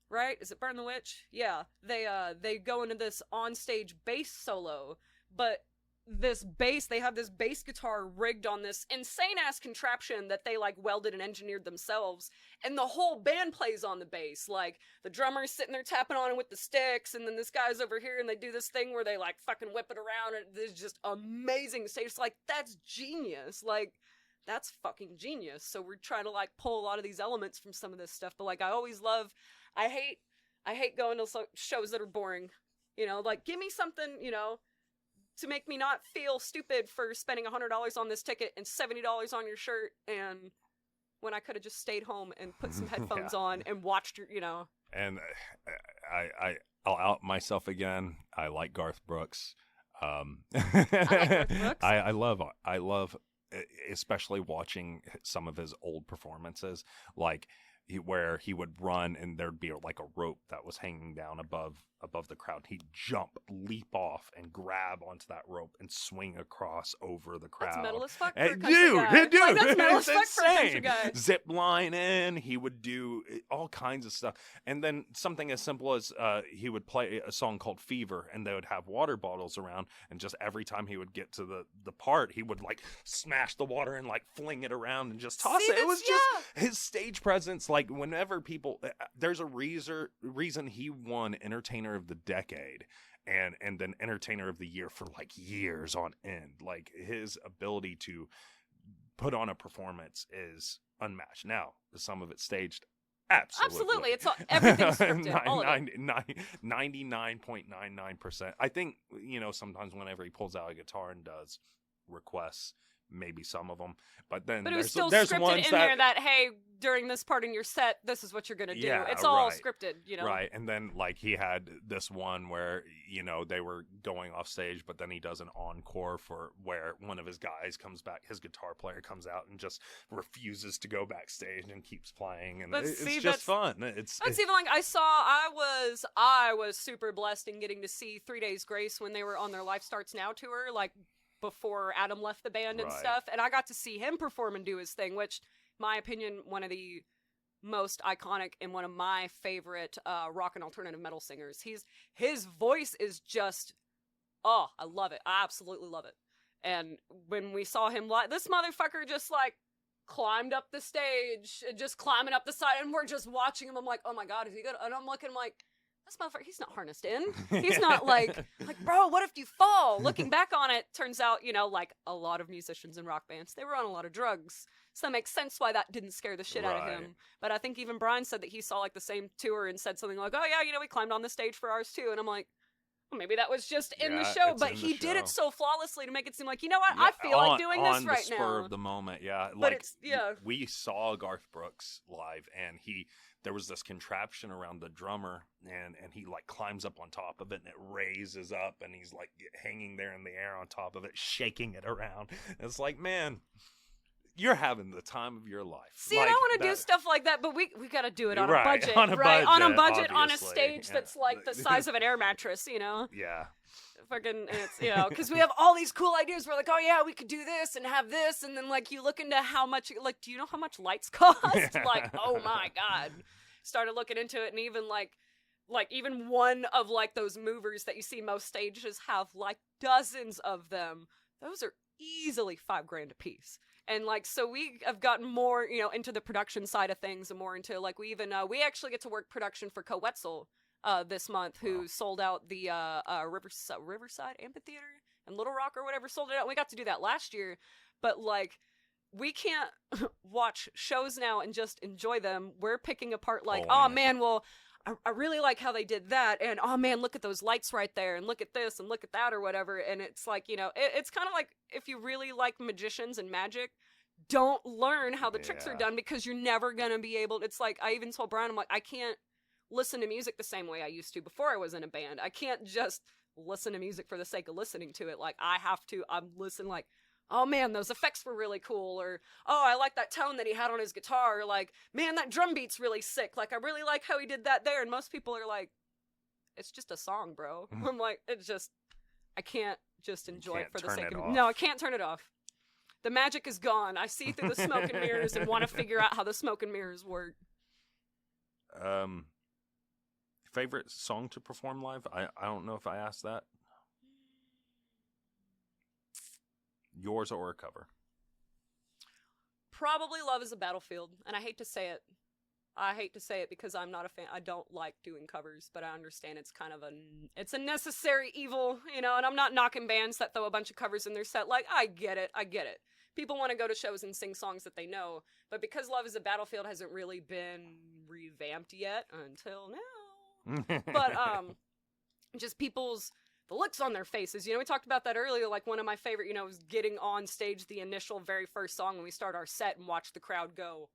right? Is it Burn the Witch? Yeah. They go into this on-stage bass solo, but they have this bass guitar rigged on this insane-ass contraption that they, like, welded and engineered themselves, and the whole band plays on the bass. Like, the drummer's sitting there tapping on it with the sticks, and then this guy's over here, and they do this thing where they, like, fucking whip it around, and it's just amazing stage. It's like, that's genius. Like, that's fucking genius. So we're trying to, like, pull a lot of these elements from some of this stuff, but, like, I hate going to shows that are boring. Like, give me something, to make me not feel stupid for spending $100 on this ticket and $70 on your shirt, and when I could have just stayed home and put some headphones on and watched your, And I'll out myself again. I like Garth Brooks. I like Garth Brooks. I love, especially watching some of his old performances, like where he would run and there'd be like a rope that was hanging down above the crowd. He'd jump, leap off, and grab onto that rope and swing across over the crowd. That's metal as fuck for And a country guy. Dude, Like, that's metal it's as fuck for a country insane. guy. Zip line in, he would do all kinds of stuff. And then something as simple as he would play a song called Fever, and they would have water bottles around, and just every time he would get to the part, he would like smash the water and like fling it around and just toss it. It was just his stage presence. Like, whenever people, there's a reason he won Entertainer of the Decade and then Entertainer of the Year for like years on end. Like, his ability to put on a performance is unmatched. Now, some of it staged. Absolutely. It's everything's scripted. All of it. 99.99%. I think, sometimes whenever he pulls out a guitar and does requests, maybe some of them, but then it was still there's scripted ones in there that, hey, during this part in your set, this is what you're gonna do. Yeah, it's all right. scripted, Right, and then like he had this one where they were going off stage, but then he does an encore for where one of his guys comes back, his guitar player comes out and just refuses to go backstage and keeps playing, and it's just fun. It's even like I was super blessed in getting to see 3 Days Grace when they were on their Life Starts Now tour, like before Adam left the band and stuff, and I got to see him perform and do his thing, which, my opinion, one of the most iconic and one of my favorite rock and alternative metal singers. His voice is just, I love it. I absolutely love it. And when we saw him live, this motherfucker just like climbed up the stage, just climbing up the side, and we're just watching him. I'm like, oh my god, is he good? And I'm looking like, this motherfucker, he's not harnessed in. He's not like, bro, what if you fall? Looking back on it, turns out, like a lot of musicians in rock bands, they were on a lot of drugs. So that makes sense why that didn't scare the shit out of him. But I think even Brian said that he saw like the same tour and said something like, oh yeah, we climbed on the stage for ours too. And I'm like, well, maybe that was just in the show, but he did it so flawlessly to make it seem like, you know what, I feel like doing this right now. On the spur of the moment, yeah. But we saw Garth Brooks live, and there was this contraption around the drummer, and he like climbs up on top of it, and it raises up, and he's like hanging there in the air on top of it, shaking it around. It's like, man, you're having the time of your life. See, I want to do stuff like that, but we got to do it on a budget, on a right? budget, on a budget, on a obviously. stage that's like the size of an air mattress, Yeah. Fucking, it's, because we have all these cool ideas. We're like, oh yeah, we could do this and have this, and then like you look into how much, like, do you know how much lights cost? Like, oh my god. Started looking into it, and even like like even one of like those movers that you see most stages have like dozens of them. Those are easily $5,000 a piece. And like, so we have gotten more, you know, into the production side of things and more into like, we even, we actually get to work production for Coetzel this month, who sold out the Riverside Amphitheater in Little Rock or whatever, sold it out. We got to do that last year, but like, we can't watch shows now and just enjoy them. We're picking apart like, oh man, well, I really like how they did that, and oh man, look at those lights right there, and look at this, and look at that, or whatever. And it's like, you know, it's kind of like if you really like magicians and magic, don't learn how the tricks are done, because you're never gonna be able. It's like, I even told Brian, I'm like, I can't listen to music the same way I used to before I was in a band. I can't just listen to music for the sake of listening to it. Like, I have to, I'm listening like, oh man, those effects were really cool, or oh, I like that tone that he had on his guitar, or like, man, that drum beat's really sick, like, I really like how he did that there. And most people are like, it's just a song, bro. I'm like, it's just, I can't just enjoy it for the sake of it. No, I can't turn it off. The magic is gone. I see through the smoke and mirrors and want to figure out how the smoke and mirrors work. Favorite song to perform live? I don't know if I asked that. Yours or a cover? Probably Love is a Battlefield, and I hate to say it. I hate to say it because I'm not a fan. I don't like doing covers, but I understand it's kind of it's a necessary evil, you know, and I'm not knocking bands that throw a bunch of covers in their set. Like, I get it. People want to go to shows and sing songs that they know, but because Love is a Battlefield hasn't really been revamped yet until now. But, just the looks on their faces, you know, we talked about that earlier, like one of my favorite, you know, was getting on stage the initial very first song when we start our set and watch the crowd go.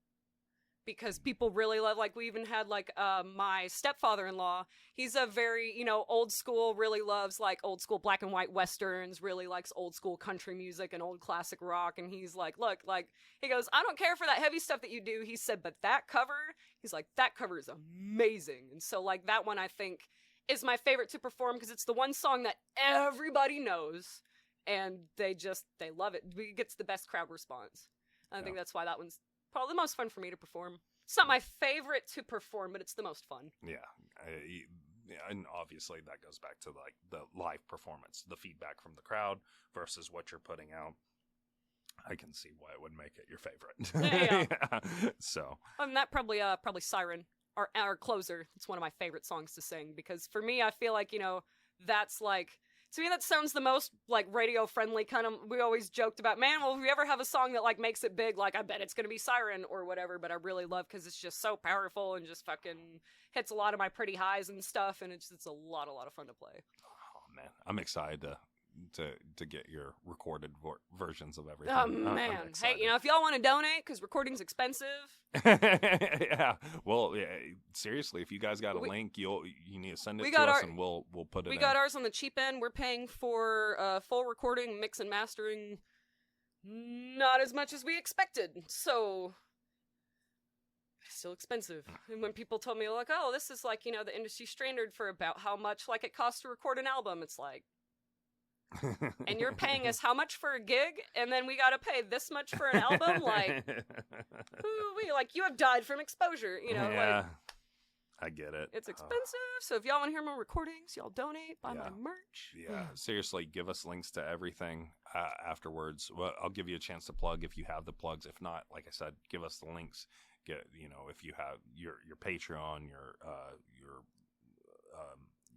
Because people really love, like, we even had, like, my stepfather-in-law, he's a very, you know, old school, really loves, like, old school black and white westerns, really likes old school country music and old classic rock, and he's like, look, like, he goes, I don't care for that heavy stuff that you do, he said, but that cover, he's like, that cover is amazing. And so, like, that one, I think, is my favorite to perform, because it's the one song that everybody knows, and they love it. It gets the best crowd response. I think that's why that one's probably the most fun for me to perform. It's not my favorite to perform, but it's the most fun. Yeah. And obviously that goes back to like the live performance, the feedback from the crowd versus what you're putting out. I can see why it would make it your favorite. Yeah. So. And that probably Siren, our closer. It's one of my favorite songs to sing, because for me, I feel like, you know, that's like, to me, that sounds the most, like, radio-friendly kind of, we always joked about, man, well, if we ever have a song that, like, makes it big, like, I bet it's gonna be Siren or whatever, but I really love, because it's just so powerful and just fucking hits a lot of my pretty highs and stuff, and it's a lot of fun to play. Oh, man. I'm excited to get your recorded versions of everything. Oh, man. Hey, you know, if y'all want to donate, because recording's expensive. Yeah. Well, yeah, seriously, if you guys got a link, you need to send it to us, and we'll put it in. We got ours on the cheap end. We're paying for full recording, mix and mastering, not as much as we expected. So, it's still expensive. And when people told me, like, oh, this is like, you know, the industry standard for about how much, like, it costs to record an album, it's like, and you're paying us how much for a gig, and then we gotta pay this much for an album? Like, ooh, like, you have died from exposure, you know? Yeah, like, I get it. It's expensive, so if y'all want to hear more recordings, y'all donate, buy my merch. Yeah, seriously, give us links to everything afterwards. Well, I'll give you a chance to plug if you have the plugs. If not, like I said, give us the links. Get, you know, if you have your Patreon, your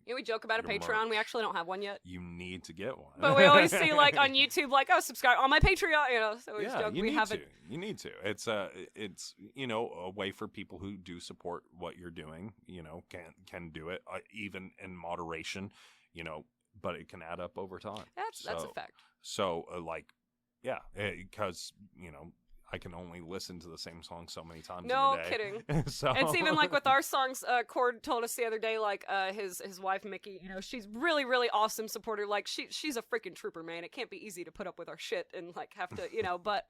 yeah, we joke about a Patreon. Merch. We actually don't have one yet. You need to get one. But we always see, like, on YouTube, like, oh, subscribe on my Patreon, you know. So we joke. You need to. It's you know, a way for people who do support what you're doing, you know, can do it even in moderation, you know, but it can add up over time. That's a fact. So like, yeah, because you know, I can only listen to the same song so many times in a day. No kidding. So it's even like with our songs, Cord told us the other day, like, his wife, Mickey, you know, she's really, really awesome supporter. Like, she's a freaking trooper, man. It can't be easy to put up with our shit and, like, have to, you know, but,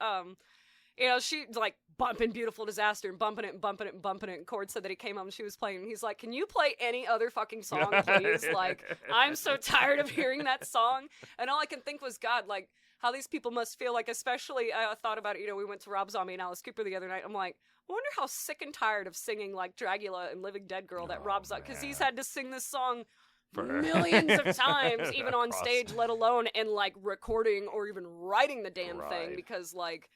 you know, she's, like, bumping Beautiful Disaster and bumping it and bumping it and bumping it. And Cord said that he came home and she was playing, and he's like, can you play any other fucking song, please? Like, I'm so tired of hearing that song. And all I can think was, God, like, how these people must feel. Like, especially, I thought about it, we went to Rob Zombie and Alice Cooper the other night. I'm like, I wonder how sick and tired of singing, like, Dragula and Living Dead Girl that Rob Zombie, because he's had to sing this song millions of times, even on stage, let alone in, like, recording or even writing the damn thing, because, like,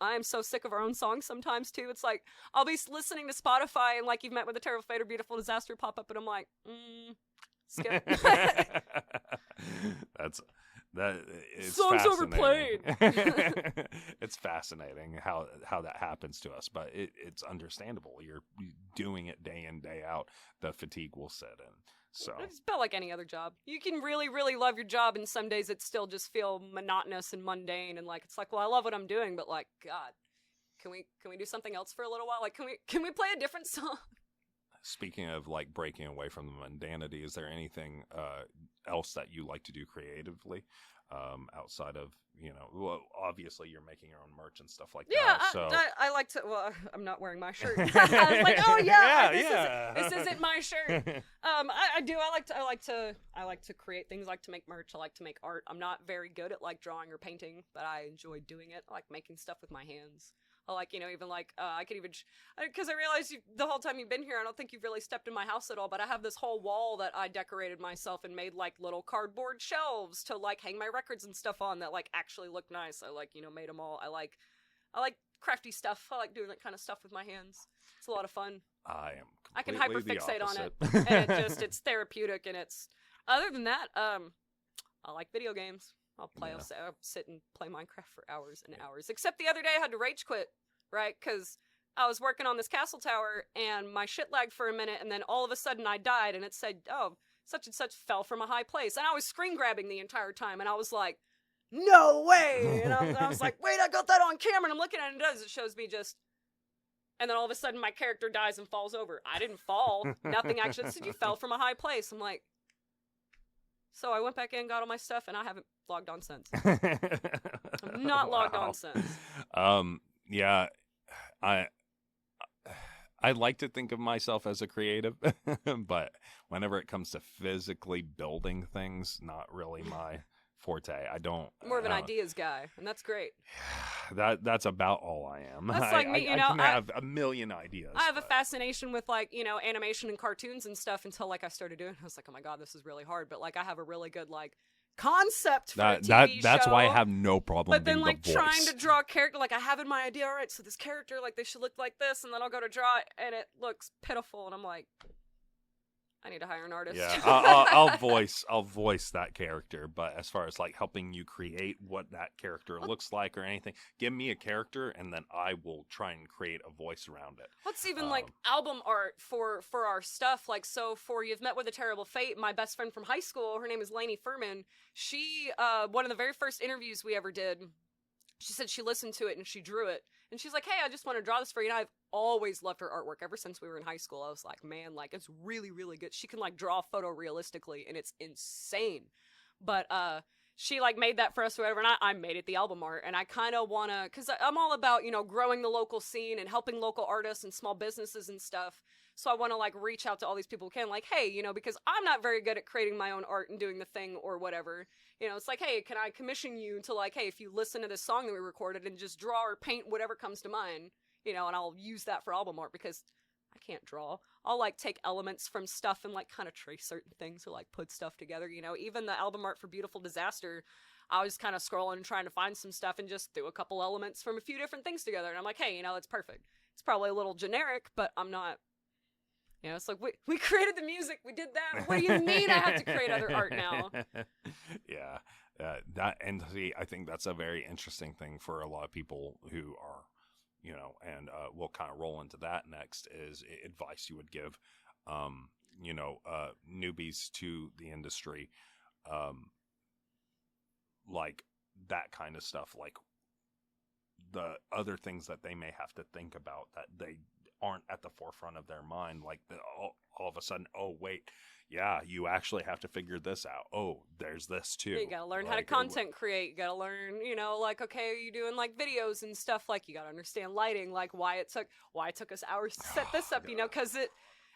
I'm so sick of our own songs sometimes, too. It's like, I'll be listening to Spotify and, like, You've Met with a Terrible Fate or Beautiful Disaster pop up, and I'm like, skip. It's song's overplayed. It's fascinating how that happens to us, but it's understandable. You're doing it day in, day out. The fatigue will set in. So it's about like any other job. You can really, really love your job, and some days it still just feel monotonous and mundane, and like it's like, well, I love what I'm doing, but like, God, can we do something else for a little while? Like, can we play a different song? Speaking of like breaking away from the mundanity, is there anything else that you like to do creatively outside of, well, obviously you're making your own merch and stuff like that. So I like to. Well, I'm not wearing my shirt. I was like, oh yeah, this isn't my shirt. I do. I like to create things. I like to make merch. I like to make art. I'm not very good at like drawing or painting, but I enjoy doing it. I like making stuff with my hands. I like, even like, I could even, because I realized the whole time you've been here, I don't think you've really stepped in my house at all, but I have this whole wall that I decorated myself and made like little cardboard shelves to like hang my records and stuff on that like actually look nice. I like, made them all. I like crafty stuff. I like doing that kind of stuff with my hands. It's a lot of fun. I can hyperfixate on it, and it's therapeutic, and other than that, I like video games. I'll sit and play Minecraft for hours and hours. Except the other day I had to rage quit, right? Because I was working on this castle tower and my shit lagged for a minute, and then all of a sudden I died, and it said, oh, such and such fell from a high place. And I was screen grabbing the entire time, and I was like, no way! And I was like, wait, I got that on camera, and I'm looking at it, it shows me just... And then all of a sudden my character dies and falls over. I didn't fall. Nothing actually said you fell from a high place. I'm like... So I went back in, got all my stuff, and I haven't logged on since. I'm not logged on since. Yeah, I like to think of myself as a creative, but whenever it comes to physically building things, not really my forte. I don't. More of an ideas guy, and that's great. That's about all I am. That's like me, I can have a million ideas. I have a fascination with like, animation and cartoons and stuff until like I started doing it. I was like, oh my God, this is really hard. But like I have a really good like concept for a TV that's show. why I have no problem But then being like the voice. trying to draw a character, like I have in my idea, all right, so this character, like they should look like this, and then I'll go to draw it and it looks pitiful, and I'm like, I need to hire an artist. Yeah, I'll voice that character, but as far as like helping you create what that character looks like or anything, give me a character and then I will try and create a voice around it. What's even like album art for our stuff? Like, so for You've Met with a Terrible Fate, my best friend from high school, her name is Lainey Furman. She, one of the very first interviews we ever did, she said she listened to it and she drew it. And she's like, hey, I just want to draw this for you. And I've always loved her artwork. Ever since we were in high school, I was like, man, like, it's really, really good. She can, like, draw photorealistically, and it's insane. But, she, like, made that for us or whatever, and I made it the album art. And I kind of want to, because I'm all about, growing the local scene and helping local artists and small businesses and stuff. So I want to, like, reach out to all these people who can, like, hey, because I'm not very good at creating my own art and doing the thing or whatever. It's like, hey, can I commission you to, like, hey, if you listen to this song that we recorded and just draw or paint whatever comes to mind, and I'll use that for album art because I can't draw. I'll, like, take elements from stuff and, like, kind of trace certain things or, like, put stuff together, Even the album art for Beautiful Disaster, I was kind of scrolling and trying to find some stuff and just threw a couple elements from a few different things together. And I'm like, hey, it's perfect. It's probably a little generic, but I'm not... it's like, we created the music, we did that. What do you mean I have to create other art now? Yeah, and see, I think that's a very interesting thing for a lot of people who are, and we'll kind of roll into that next, is advice you would give, newbies to the industry, like that kind of stuff, like the other things that they may have to think about that they aren't at the forefront of their mind, like all of a sudden, oh wait, yeah, you actually have to figure this out. Oh, there's this too. You gotta learn how to content create. You gotta learn, like, okay, are you doing like videos and stuff? Like, you gotta understand lighting, like why it took us hours to set this up, because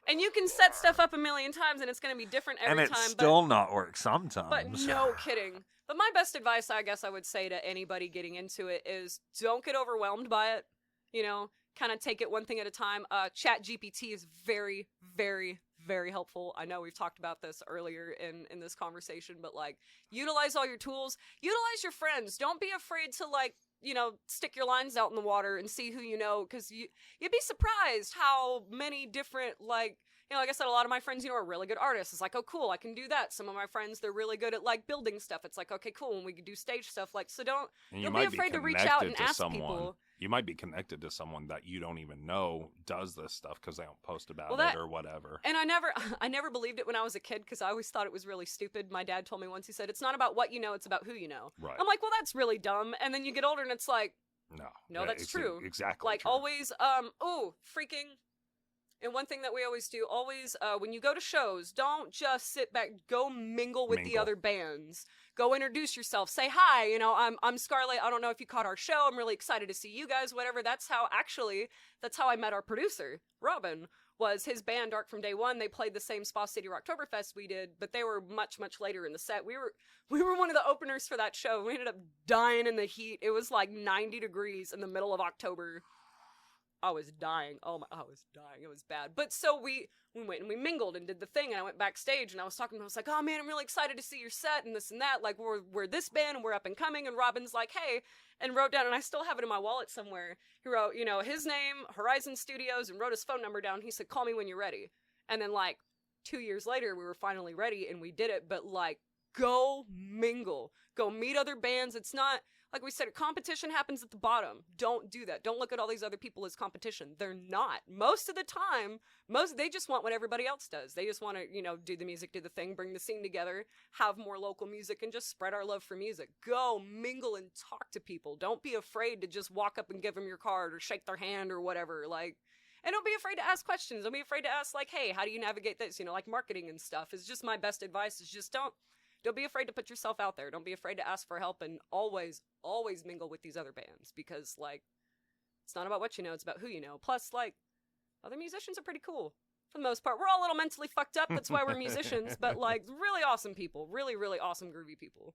And you can set stuff up a million times, and it's going to be different every and time. it's still not work sometimes. But no kidding. But my best advice, I guess I would say to anybody getting into it is don't get overwhelmed by it. You know, kind of take it one thing at a time. ChatGPT is very, very, very helpful. I know we've talked about this earlier in this conversation, but like, utilize all your tools. Utilize your friends. Don't be afraid to like, you know, stick your lines out in the water and see who you know, because you'd be surprised how many different, like, you know, like I said, a lot of my friends, you know, are really good artists. It's like, oh, cool, I can do that. Some of my friends, they're really good at, like, building stuff. It's like, okay, cool, and we can do stage stuff. Like, so don't be afraid to reach out and ask people. You might be connected to someone that you don't even know does this stuff because they don't post about it or whatever. And I never believed it when I was a kid because I always thought it was really stupid. My dad told me once, he said, it's not about what you know, it's about who you know. Right. I'm like, well, that's really dumb. And then you get older and it's like, no, that's true. Exactly. Like, true. always, freaking... And one thing that we always do, when you go to shows, don't just sit back. Go mingle with the other bands. Go introduce yourself. Say hi. You know, I'm Scarlett. I don't know if you caught our show. I'm really excited to see you guys. Whatever. That's how I met our producer, Robin. Was his band Dark from Day One. They played the same Spa City Rocktoberfest we did, but they were much, much later in the set. We were one of the openers for that show. We ended up dying in the heat. It was like 90 degrees in the middle of October. I was dying. I was dying. It was bad. But so we went and we mingled and did the thing, and I went backstage and I was talking to him. I was like, oh man, I'm really excited to see your set and this and that. Like, we're this band and we're up and coming. And Robin's like, hey, and wrote down, and I still have it in my wallet somewhere. He wrote, you know, his name, Horizon Studios, and wrote his phone number down. He said, call me when you're ready. And then like 2 years later, we were finally ready and we did it. But like, go mingle, go meet other bands. It's not, like we said, competition happens at the bottom. Don't do that. Don't look at all these other people as competition. They're not. Most of the time, they just want what everybody else does. They just want to, you know, do the music, do the thing, bring the scene together, have more local music, and just spread our love for music. Go mingle and talk to people. Don't be afraid to just walk up and give them your card or shake their hand or whatever. Like, and don't be afraid to ask questions. Don't be afraid to ask, like, hey, how do you navigate this? You know, like marketing and stuff. It's just my best advice is just don't be afraid to put yourself out there. Don't be afraid to ask for help, and always mingle with these other bands, because like, it's not about what you know, it's about who you know. Plus, like, other musicians are pretty cool for the most part. We're all a little mentally fucked up. That's why we're musicians, but like, really awesome people, really, really awesome groovy people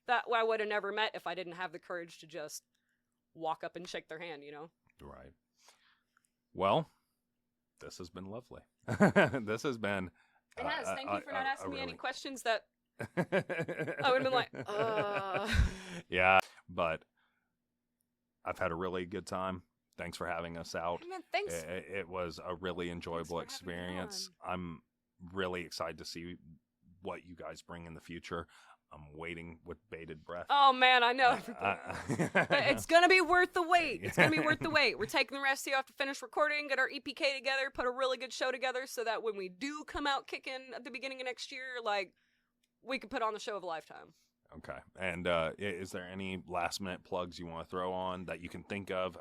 that I would have never met if I didn't have the courage to just walk up and shake their hand, you know? Right. Well, this has been lovely. This has been... It has. Thank you for not asking me any questions that I would have been like, Yeah, but I've had a really good time. Thanks for having us out. Man, thanks. It was a really enjoyable experience. I'm really excited to see what you guys bring in the future. I'm waiting with bated breath. Oh man, I know. It's gonna be worth the wait. It's gonna be worth the wait. We're taking the rest of you off to finish recording, get our EPK together, put a really good show together, so that when we do come out kicking at the beginning of next year, like, we could put on the show of a lifetime. Okay. And is there any last minute plugs you want to throw on that you can think of?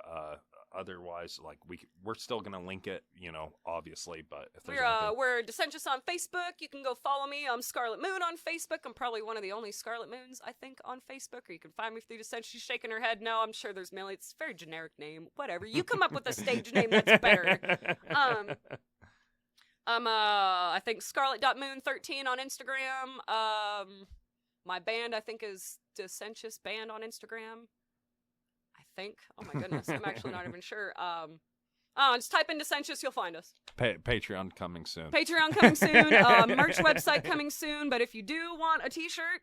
Otherwise, like, we're still gonna link it, you know, obviously. But if there's we're Dissentious on Facebook. You can go follow me. I'm Scarlett Moon on Facebook. I'm probably one of the only Scarlett Moons, I think, on Facebook. Or you can find me through Dissentious. She's shaking her head. No, I'm sure there's millions. It's a very generic name. Whatever. You come up with a stage name that's better. I think Scarlett.Moon13 on Instagram. My band, I think, is Dissentious Band on Instagram. I think. Oh my goodness, I'm actually not even sure. Just type in Dissentious, you'll find us. Patreon coming soon. Patreon coming soon. Merch website coming soon. But if you do want a t-shirt,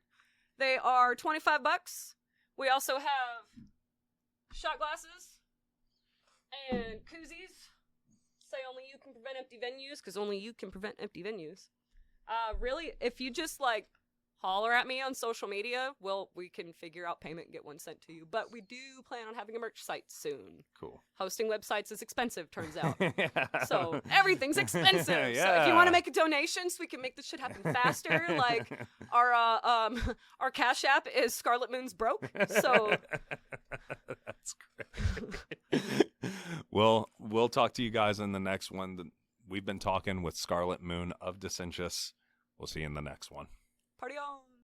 they are $25. We also have shot glasses and koozies. Say only you can prevent empty venues, because only you can prevent empty venues. Really, if you just like holler at me on social media, well, we can figure out payment and get one sent to you. But we do plan on having a merch site soon. Cool. Hosting websites is expensive, turns out. So everything's expensive. Yeah. So if you want to make a donation so we can make this shit happen faster, like our Cash App is Scarlett Moon's broke. So that's great. We'll talk to you guys in the next one. We've been talking with Scarlett Moon of Dissentious. We'll see you in the next one.